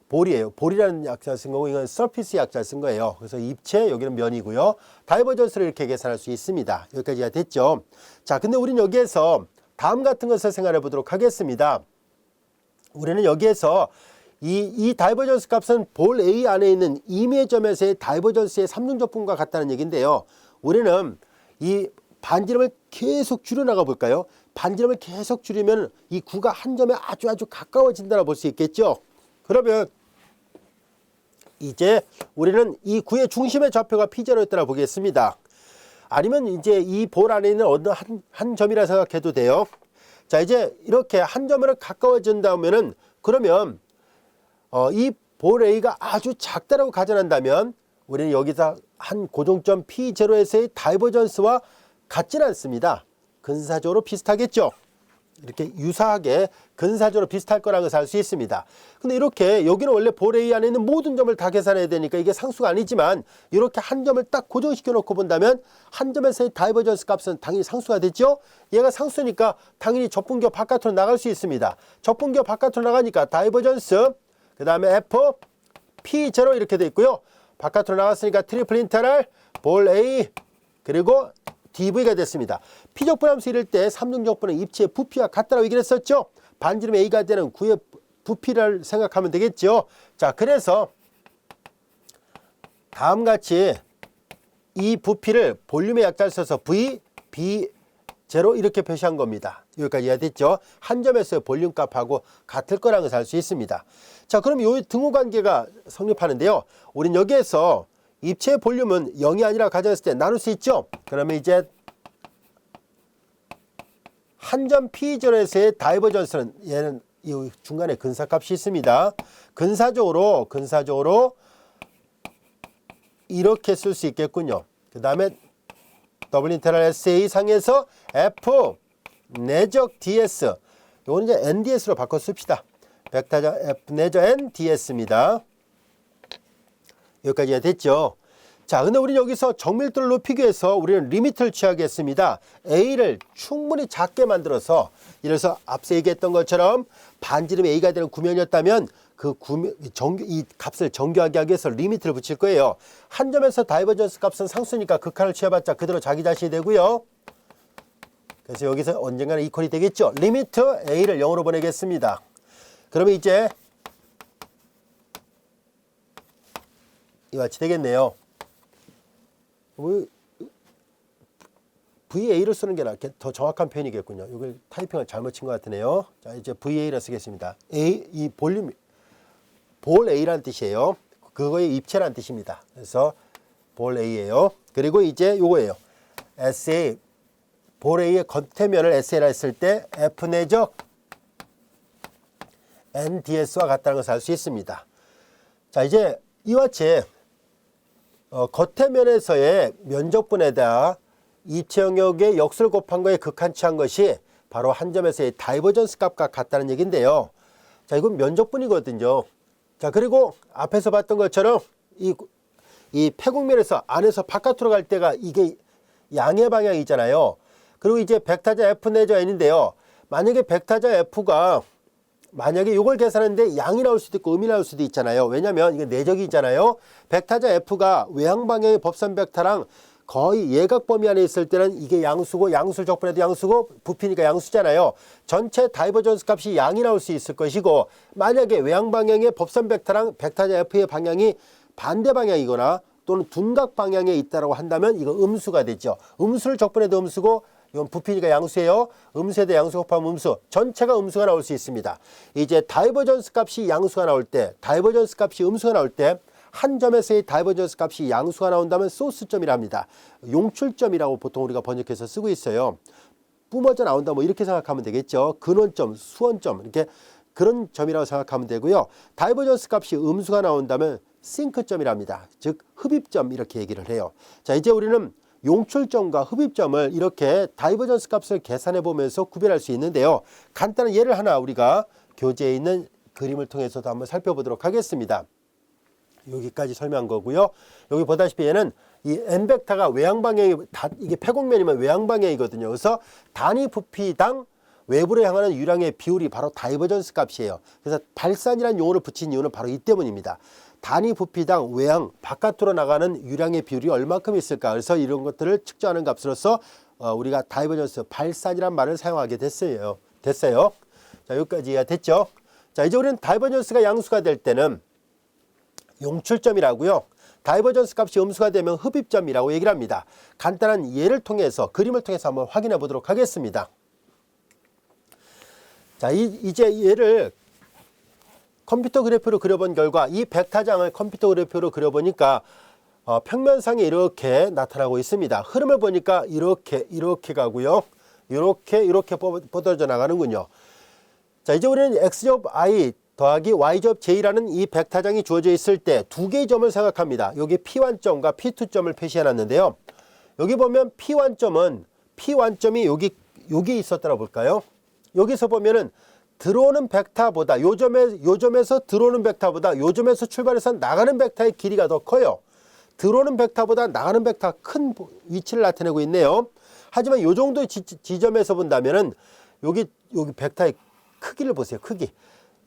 볼이에요. 볼이라는 약자를 쓴 거고 이건 서피스 약자를 쓴 거예요. 그래서 입체 여기는 면이고요. 다이버전스를 이렇게 계산할 수 있습니다. 여기까지가 됐죠. 자, 근데 우리는 여기에서 다음 같은 것을 생각해 보도록 하겠습니다. 우리는 여기에서 이 다이버전스 값은 볼 A 안에 있는 임의 점에서의 다이버전스의 삼중적분과 같다는 얘기인데요. 우리는 이 반지름을 계속 줄여나가 볼까요? 반지름을 계속 줄이면 이 구가 한 점에 아주 가까워진다고 볼 수 있겠죠. 그러면 이제 우리는 이 구의 중심의 좌표가 P0였다고 보겠습니다. 아니면 이제 이 볼 안에 있는 어느 한 점이라 생각해도 돼요. 자, 이제 이렇게 한 점으로 가까워진다면은 그러면 이 볼 A가 아주 작다라고 가정한다면 우리는 여기서 한 고정점 P0에서의 다이버전스와 같지는 않습니다. 근사적으로 비슷하겠죠. 이렇게 유사하게 근사적으로 비슷할 거라는 것을 알 수 있습니다. 근데 이렇게 여기는 원래 볼 A 안에 있는 모든 점을 다 계산해야 되니까 이게 상수가 아니지만 이렇게 한 점을 딱 고정시켜 놓고 본다면 한 점에서의 다이버전스 값은 당연히 상수가 되죠. 얘가 상수니까 당연히 적분교 바깥으로 나갈 수 있습니다. 적분교 바깥으로 나가니까 다이버전스 그 다음에 F P0 이렇게 돼 있고요. 바깥으로 나갔으니까 트리플 인테럴 볼 A 그리고 DV가 됐습니다. 피적분함수 이럴 때 삼중적분은 입체의 부피와 같다라고 얘기를 했었죠. 반지름 A가 되는 구의 부피를 생각하면 되겠죠. 자, 그래서 다음같이 이 부피를 볼륨의 약자를 써서 V, B0 이렇게 표시한 겁니다. 여기까지 이해됐죠? 한 점에서의 볼륨 값하고 같을 거라는 것을 알 수 있습니다. 자, 그럼 이 등호관계가 성립하는데요. 우린 여기에서 입체의 볼륨은 0이 아니라 가정했을 때 나눌 수 있죠. 그러면 이제 한 점 P0에서의 다이버전스는 얘는 이 중간에 근사값이 있습니다. 근사적으로 이렇게 쓸 수 있겠군요. 그 다음에 더블 인테럴 SA 상에서 F 내적 DS 이거는 이제 NDS로 바꿔 씁시다. 벡터자 F 내적 NDS입니다. 여기까지가 됐죠. 자, 근데 우리는 여기서 정밀도를 높이기 위해서 우리는 리미트를 취하겠습니다. A를 충분히 작게 만들어서 이래서 앞서 얘기했던 것처럼 반지름이 A가 되는 구면이었다면 이 값을 정교하게 하기 위해서 리미트를 붙일 거예요. 한 점에서 다이버전스 값은 상수니까 극한을 취해봤자 그대로 자기 자신이 되고요. 그래서 여기서 언젠가는 이퀄이 되겠죠. 리미트 A를 0으로 보내겠습니다. 그러면 이제 이와 같이 되겠네요. VA를 쓰는 게 더 정확한 표현이겠군요. 이걸 타이핑을 잘못 친 것 같으네요. 자, 이제 VA를 쓰겠습니다. 이 볼륨, 볼 A라는 뜻이에요. 그거의 입체라는 뜻입니다. 그래서 볼 A예요. 그리고 이제 요거예요. SA, 볼 A의 겉면을 SA라 했을 때 F 내적 NDS와 같다는 것을 알 수 있습니다. 자, 이제 이와 같이 겉의 면에서의 면적분에다 입체 영역의 역수를 곱한 거에 극한 취한 것이 바로 한 점에서의 다이버전스 값과 같다는 얘기인데요. 자, 이건 면적분이거든요. 자, 그리고 앞에서 봤던 것처럼 이 패곡면에서 안에서 바깥으로 갈 때가 이게 양의 방향이잖아요. 그리고 이제 벡터자 F 내적 N인데요. 만약에 벡터자 F가 만약에 이걸 계산하는데 양이 나올 수도 있고 음이 나올 수도 있잖아요. 왜냐하면 이게 내적이잖아요. 벡터자 F가 외향 방향의 법선 벡터랑 거의 예각 범위 안에 있을 때는 이게 양수고 양수를 적분해도 양수고 부피니까 양수잖아요. 전체 다이버전스 값이 양이 나올 수 있을 것이고 만약에 외향 방향의 법선 벡터랑 벡터자 F의 방향이 반대 방향이거나 또는 둔각 방향에 있다고 한다면 이거 음수가 되죠. 음수를 적분해도 음수고 이건 부피니까 양수예요. 음수에 대해 양수 곱하면 음수. 전체가 음수가 나올 수 있습니다. 이제 다이버전스 값이 양수가 나올 때, 다이버전스 값이 음수가 나올 때 한 점에서의 다이버전스 값이 양수가 나온다면 소스점이랍니다. 용출점이라고 보통 우리가 번역해서 쓰고 있어요. 뿜어져 나온다 뭐 이렇게 생각하면 되겠죠. 근원점, 수원점 이렇게 그런 점이라고 생각하면 되고요. 다이버전스 값이 음수가 나온다면 싱크점이랍니다. 즉 흡입점 이렇게 얘기를 해요. 자, 이제 우리는 용출점과 흡입점을 이렇게 다이버전스 값을 계산해 보면서 구별할 수 있는데요. 간단한 예를 하나 우리가 교재에 있는 그림을 통해서도 한번 살펴보도록 하겠습니다. 여기까지 설명한 거고요. 여기 보다시피 얘는 이 n벡터가 외향방향이 이게 폐곡면이면 외향방향이거든요. 그래서 단위 부피당 외부로 향하는 유량의 비율이 바로 다이버전스 값이에요. 그래서 발산이라는 용어를 붙인 이유는 바로 이 때문입니다. 단위 부피당 외향 바깥으로 나가는 유량의 비율이 얼마큼 있을까. 그래서 이런 것들을 측정하는 값으로서 우리가 다이버전스 발산이란 말을 사용하게 됐어요. 자, 여기까지 이해가 됐죠? 자, 이제 우리는 다이버전스가 양수가 될 때는 용출점이라고요. 다이버전스 값이 음수가 되면 흡입점이라고 얘기를 합니다. 간단한 예를 통해서 그림을 통해서 한번 확인해 보도록 하겠습니다. 자, 이제 얘를 컴퓨터 그래프로 그려본 결과 이 벡터장을 컴퓨터 그래프로 그려보니까 평면상에 이렇게 나타나고 있습니다. 흐름을 보니까 이렇게 가고요. 이렇게 뻗어져 나가는군요. 자, 이제 우리는 x제곱 i 더하기 y제곱 j라는 이 벡터장이 주어져 있을 때 두 개의 점을 생각합니다. 여기 p1점과 p2점을 표시해 놨는데요. 여기 보면 p1점이 여기 있었더라 볼까요? 여기서 보면은 들어오는 벡터보다 요 점에서 들어오는 벡터보다 요 점에서 출발해서 나가는 벡터의 길이가 더 커요. 들어오는 벡터보다 나가는 벡터가 큰 위치를 나타내고 있네요. 하지만 요 정도 지점에서 본다면은 여기 벡터의 크기를 보세요. 크기.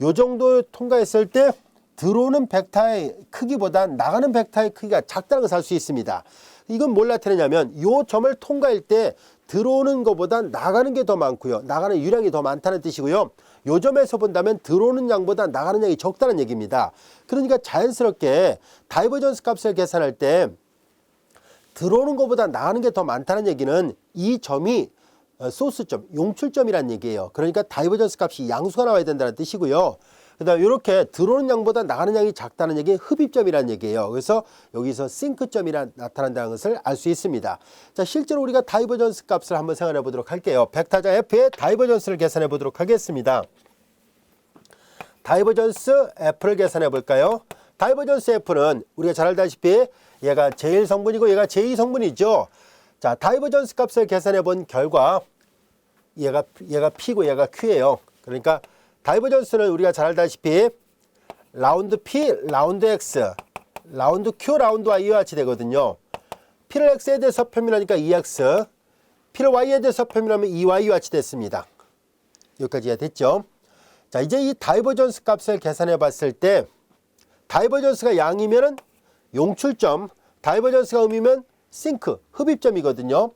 요 정도 통과했을 때 들어오는 벡터의 크기보다 나가는 벡터의 크기가 작다는 것을 알 수 있습니다. 이건 뭘 나타내냐면 요 점을 통과할 때 들어오는 것보다 나가는 게 더 많고요. 나가는 유량이 더 많다는 뜻이고요. 요 점에서 본다면 들어오는 양보다 나가는 양이 적다는 얘기입니다. 그러니까 자연스럽게 다이버전스 값을 계산할 때 들어오는 것보다 나가는 게 더 많다는 얘기는 이 점이 소스점, 용출점이라는 얘기예요. 그러니까 다이버전스 값이 양수가 나와야 된다는 뜻이고요. 그 다음에 이렇게 들어오는 양보다 나가는 양이 작다는 얘기는 흡입점이라는 얘기예요. 그래서 여기서 싱크점이 나타난다는 것을 알 수 있습니다. 자, 실제로 우리가 다이버전스 값을 한번 생각해 보도록 할게요. 벡터장 F의 다이버전스를 계산해 보도록 하겠습니다. 다이버전스 F를 계산해 볼까요? 다이버전스 F는 우리가 잘 알다시피 얘가 제1성분이고 얘가 제2성분이죠. 자, 다이버전스 값을 계산해 본 결과 얘가 P고 얘가 Q예요. 그러니까 다이버전스는 우리가 잘 알다시피 라운드 P, 라운드 X, 라운드 Q, 라운드 Y와 같이 되거든요. P를 X에 대해서 표현하니까 2X, P를 Y에 대해서 표현하면 2Y와 같이 됐습니다. 여기까지 이해됐죠? 자, 이제 이 다이버전스 값을 계산해 봤을 때 다이버전스가 양이면은 용출점, 다이버전스가 음이면 싱크, 흡입점이거든요.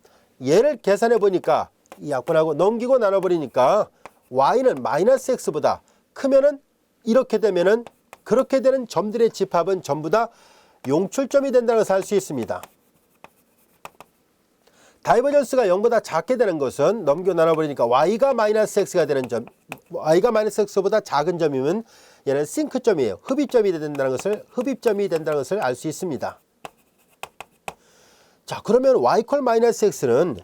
얘를 계산해 보니까 이 약분하고 넘기고 나눠버리니까 y는 마이너스 x보다 크면은 이렇게 되면은 그렇게 되는 점들의 집합은 전부 다 용출점이 된다는 것을 알 수 있습니다. 다이버전스가 0보다 작게 되는 것은 넘겨 나눠버리니까 y가 마이너스 x가 되는 점, y가 마이너스 x보다 작은 점이면 얘는 싱크점이에요. 흡입점이 된다는 것을 알 수 있습니다. 자, 그러면 y 콜 마이너스 x는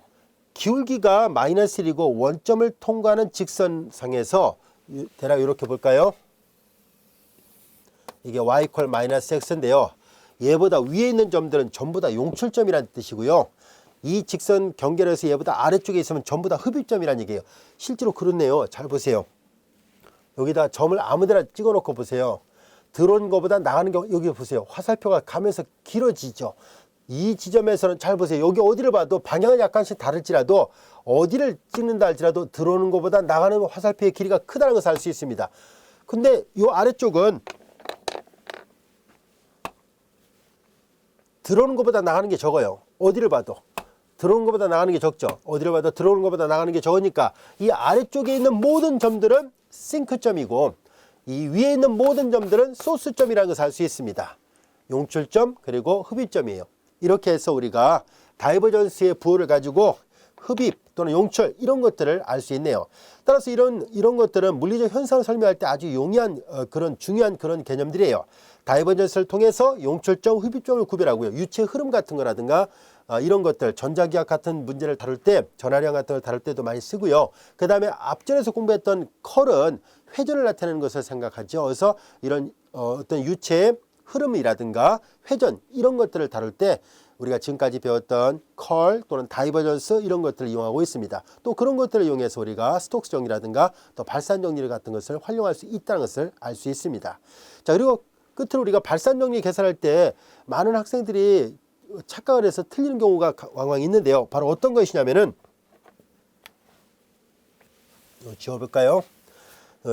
기울기가 마이너스 1이고 원점을 통과하는 직선상에서 대략 이렇게 볼까요? 이게 y 콜 마이너스 x인데요. 얘보다 위에 있는 점들은 전부 다 용출점이라는 뜻이고요. 이 직선 경계에서 얘보다 아래쪽에 있으면 전부 다 흡입점이라는 얘기예요. 실제로 그렇네요. 잘 보세요. 여기다 점을 아무데나 찍어 놓고 보세요. 들어오는 것보다 나가는 게 여기 보세요. 화살표가 가면서 길어지죠. 이 지점에서는 잘 보세요. 여기 어디를 봐도 방향은 약간씩 다를지라도 어디를 찍는다 할지라도 들어오는 것보다 나가는 화살표의 길이가 크다는 것을 알 수 있습니다. 근데 이 아래쪽은 들어오는 것보다 나가는 게 적어요. 어디를 봐도 들어오는 것보다 나가는 게 적죠. 어디를 봐도 들어오는 것보다 나가는 게 적으니까 이 아래쪽에 있는 모든 점들은 싱크점이고 이 위에 있는 모든 점들은 소스점이라는 것을 알 수 있습니다. 용출점 그리고 흡입점이에요. 이렇게 해서 우리가 다이버전스의 부호를 가지고 흡입 또는 용출 이런 것들을 알 수 있네요. 따라서 이런 것들은 물리적 현상을 설명할 때 아주 용이한 그런 중요한 그런 개념들이에요. 다이버전스를 통해서 용출점, 흡입점을 구별하고요. 유체 흐름 같은 거라든가 이런 것들 전자기학 같은 문제를 다룰 때 전하량 같은 걸 다룰 때도 많이 쓰고요. 그 다음에 앞전에서 공부했던 컬은 회전을 나타내는 것을 생각하죠. 그래서 이런 어떤 유체의 흐름이라든가 회전 이런 것들을 다룰 때 우리가 지금까지 배웠던 컬 또는 다이버전스 이런 것들을 이용하고 있습니다. 또 그런 것들을 이용해서 우리가 스톡스 정리라든가 또 발산 정리 같은 것을 활용할 수 있다는 것을 알 수 있습니다. 자, 그리고 끝으로 우리가 발산 정리 계산할 때 많은 학생들이 착각을 해서 틀리는 경우가 왕왕 있는데요. 바로 어떤 것이냐면은 지워볼까요?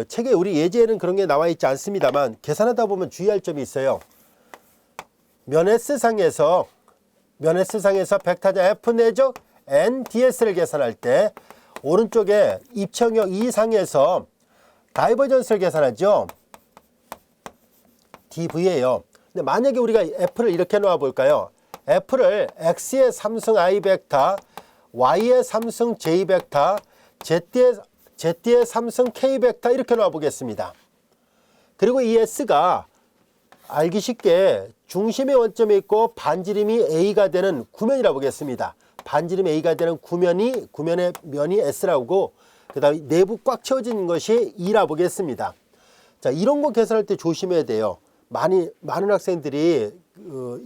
책에 우리 예제에는 그런 게 나와 있지 않습니다만 계산하다 보면 주의할 점이 있어요. 면 S상에서 벡터자 F 내적 NDS를 계산할 때 오른쪽에 입체영역 2상에서 다이버전스를 계산하죠. DV예요. 근데 만약에 우리가 F를 이렇게 놓아 볼까요? F를 X의 3승 I 벡터, Y의 3승 J 벡터, Z의 3승 K 벡터 이렇게 놓아 보겠습니다. 그리고 이 S가 알기 쉽게 중심의 원점에 있고 반지름이 A가 되는 구면이라고 보겠습니다. 반지름이 A가 되는 구면의 면이 S라고, 그 다음에 내부 꽉 채워진 것이 E라 보겠습니다. 자, 이런 거 계산할 때 조심해야 돼요. 많은 학생들이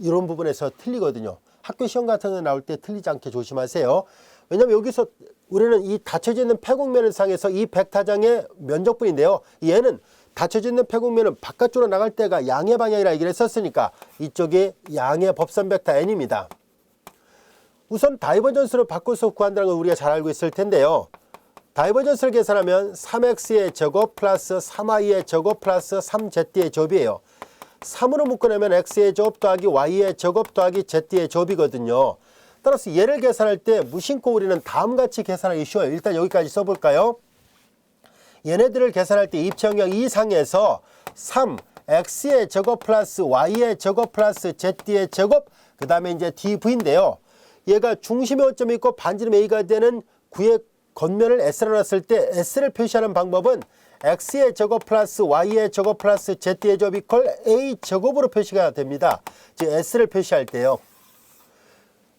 이런 부분에서 틀리거든요. 학교 시험 같은 거 나올 때 틀리지 않게 조심하세요. 왜냐하면 여기서 우리는 이 닫혀져 있는 패곡면을 상에서 이 벡터장의 면적분인데요. 얘는 닫혀져 있는 패곡면은 바깥쪽으로 나갈 때가 양의 방향이라 얘기를 했었으니까 이쪽이 양의 법선 벡터 n입니다. 우선 다이버전스로 바꿔서 구한다는 걸 우리가 잘 알고 있을 텐데요. 다이버전스를 계산하면 3x의 제곱 플러스 3y의 제곱 플러스 3z의 제곱이에요. 3으로 묶어내면 x의 제곱 더하기 y의 제곱 더하기 z의 제곱이거든요. 따라서 얘를 계산할 때 무심코 우리는 다음같이 계산하기 쉬워요. 일단 여기까지 써볼까요? 얘네들을 계산할 때 입체영역 2상에서 3x의 제곱 플러스 y의 제곱 플러스 z의 제곱, 그 다음에 이제 dv인데요. 얘가 중심의 원점이 있고 반지름 a가 되는 구의 겉면을 s로 놨을 때 s를 표시하는 방법은 x의 제곱 플러스 y의 제곱 플러스 z의 제곱 이퀄 a 제곱으로 표시가 됩니다. 즉 s를 표시할 때요.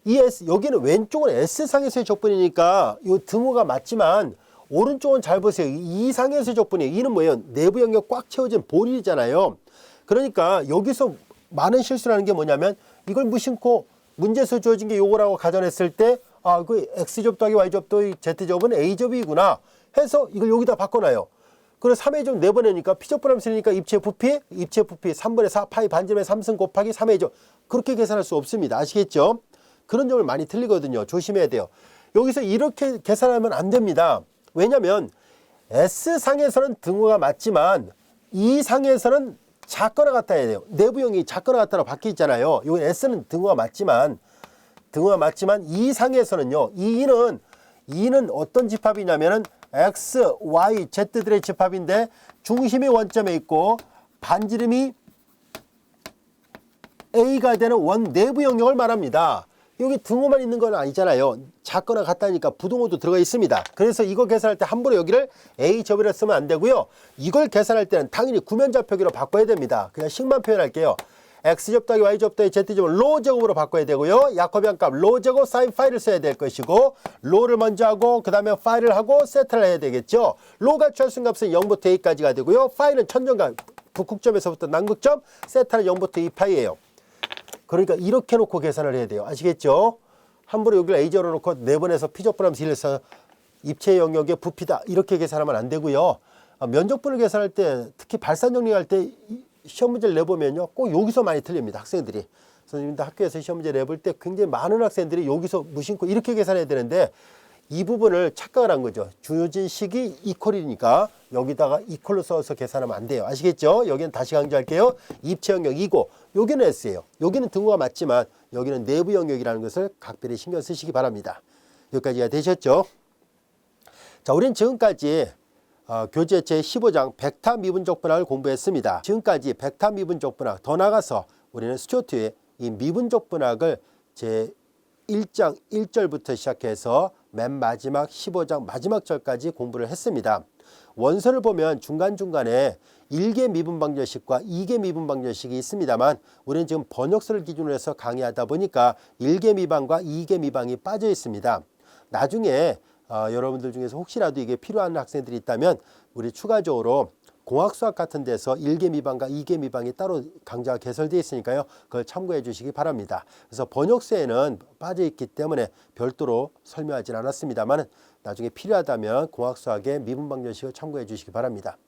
이 s, 여기는 왼쪽은 s상에서의 적분이니까 이 등호가 맞지만 오른쪽은 잘 보세요. 이 상에서의 적분이에요. 이는 뭐예요? 내부 영역 꽉 채워진 본일이잖아요. 그러니까 여기서 많은 실수를 하는 게 뭐냐면 이걸 무심코 문제에서 주어진 게 요거라고 가정했을 때 아, 그 x제곱 더하기 y제곱 더하기 z제곱은 a제곱이구나 해서 이걸 여기다 바꿔놔요. 그래서 3의 제곱 내보내니까 피접분함 쓰니까 입체 부피 3분의 4 파이 반지름의 3승 곱하기 3의 제곱, 그렇게 계산할 수 없습니다. 아시겠죠? 그런 점을 많이 틀리거든요. 조심해야 돼요. 여기서 이렇게 계산하면 안 됩니다. 왜냐면 S상에서는 등호가 맞지만 E상에서는 작거나 같아야 돼요. 내부형이 작거나 같다로 바뀌어 있잖아요. 이건 S는 등호가 맞지만 E상에서는요. E는 어떤 집합이냐면은 X, Y, Z들의 집합인데 중심이 원점에 있고 반지름이 A가 되는 원 내부 영역을 말합니다. 여기 등호만 있는 건 아니잖아요. 작거나 같다니까 부등호도 들어가 있습니다. 그래서 이거 계산할 때 함부로 여기를 A제곱이라 쓰면 안 되고요. 이걸 계산할 때는 당연히 구면좌표기로 바꿔야 됩니다. 그냥 식만 표현할게요. X제곱 더하기 Y제곱 더하기 Z제곱을 로제곱으로 바꿔야 되고요. 야코비안 값 로제곱 사인 파이를 써야 될 것이고 로를 먼저 하고 그 다음에 파이를 하고 세타를 해야 되겠죠. 로가 최순값은 0부터 A까지가 되고요. 파이는 천정각 북극점에서부터 남극점, 세타는 0부터 2파이예요. 그러니까 이렇게 놓고 계산을 해야 돼요. 아시겠죠? 함부로 여기를 A제로 놓고 내보내서 피접분함 C에서 입체 영역의 부피다 이렇게 계산하면 안 되고요. 면적분을 계산할 때 특히 발산 정리할 때 시험 문제를 내보면요. 꼭 여기서 많이 틀립니다. 학생들이. 선생님도 학교에서 시험 문제 내볼 때 굉장히 많은 학생들이 여기서 무심코 이렇게 계산해야 되는데 이 부분을 착각을 한 거죠. 주어진 식이 이퀄이니까 여기다가 이퀄로 써서 계산하면 안 돼요. 아시겠죠? 여기는 다시 강조할게요. 입체 영역이고 여기는 S예요. 여기는 등호가 맞지만 여기는 내부 영역이라는 것을 각별히 신경 쓰시기 바랍니다. 여기까지가 되셨죠? 자, 우리는 지금까지 교재 제15장 벡터 미분적 분학을 공부했습니다. 지금까지 벡터 미분적 분학, 더 나아가서 우리는 스튜어트의 이 미분적 분학을 제1장 1절부터 시작해서 맨 마지막 15장 마지막 절까지 공부를 했습니다. 원서를 보면 중간중간에 1개 미분방정식과 2개 미분방정식이 있습니다만 우리는 지금 번역서를 기준으로 해서 강의하다 보니까 1개 미방과 2개 미방이 빠져 있습니다. 나중에 여러분들 중에서 혹시라도 이게 필요한 학생들이 있다면 우리 추가적으로 공학수학 같은 데서 1개 미방과 2개 미방이 따로 강좌가 개설되어 있으니까요. 그걸 참고해 주시기 바랍니다. 그래서 번역서에는 빠져 있기 때문에 별도로 설명하진 않았습니다만 나중에 필요하다면 공학수학의 미분방정식을 참고해 주시기 바랍니다.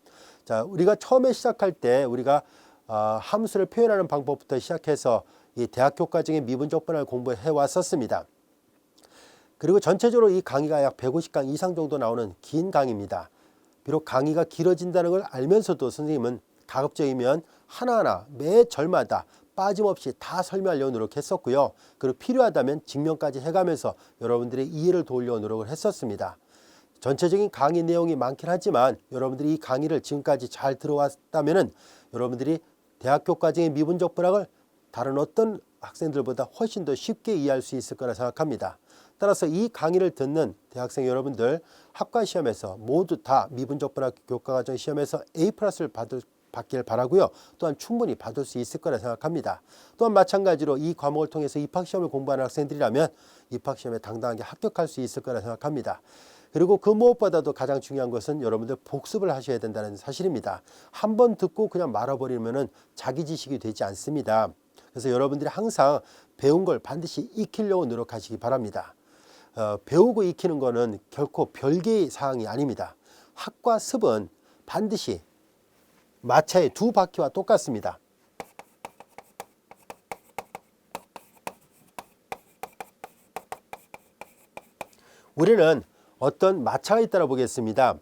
자, 우리가 처음에 시작할 때 우리가 함수를 표현하는 방법부터 시작해서 이 대학교 과정의 미분적 분할 공부해 왔었습니다. 그리고 전체적으로 이 강의가 약 150강 이상 정도 나오는 긴 강의입니다. 비록 강의가 길어진다는 걸 알면서도 선생님은 가급적이면 하나하나 매 절마다 빠짐없이 다 설명하려고 노력했었고요. 그리고 필요하다면 증명까지 해가면서 여러분들의 이해를 도우려고 노력을 했었습니다. 전체적인 강의 내용이 많긴 하지만 여러분들이 이 강의를 지금까지 잘 들어왔다면 여러분들이 대학교 과정의 미분적 분학을 다른 어떤 학생들보다 훨씬 더 쉽게 이해할 수 있을 거라 생각합니다. 따라서 이 강의를 듣는 대학생 여러분들 학과 시험에서 모두 다 미분적 분학 교과과정 시험에서 A+를 받길 바라고요. 또한 충분히 받을 수 있을 거라 생각합니다. 또한 마찬가지로 이 과목을 통해서 입학시험을 공부하는 학생들이라면 입학시험에 당당하게 합격할 수 있을 거라 생각합니다. 그리고 그 무엇보다도 가장 중요한 것은 여러분들 복습을 하셔야 된다는 사실입니다. 한 번 듣고 그냥 말아버리면 자기 지식이 되지 않습니다. 그래서 여러분들이 항상 배운 걸 반드시 익히려고 노력하시기 바랍니다. 배우고 익히는 거는 결코 별개의 사항이 아닙니다. 학과 습은 반드시 마차의 두 바퀴와 똑같습니다. 우리는 어떤 마차가 있다고 보겠습니다.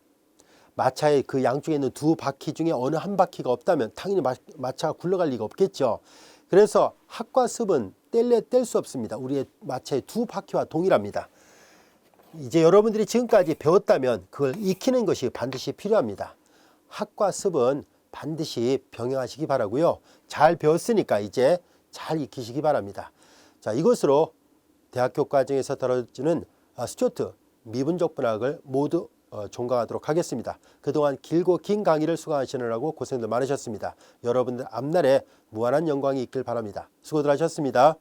마차의 그 양쪽에 있는 두 바퀴 중에 어느 한 바퀴가 없다면 당연히 마차가 굴러갈 리가 없겠죠. 그래서 학과 습은 뗄 수 없습니다. 우리의 마차의 두 바퀴와 동일합니다. 이제 여러분들이 지금까지 배웠다면 그걸 익히는 것이 반드시 필요합니다. 학과 습은 반드시 병행하시기 바라고요. 잘 배웠으니까 이제 잘 익히시기 바랍니다. 자, 이것으로 대학교 과정에서 다뤄지는 스튜어트 미분적 분학을 모두 종강하도록 하겠습니다. 그동안 길고 긴 강의를 수강하시느라고 고생들 많으셨습니다. 여러분들 앞날에 무한한 영광이 있길 바랍니다. 수고들 하셨습니다.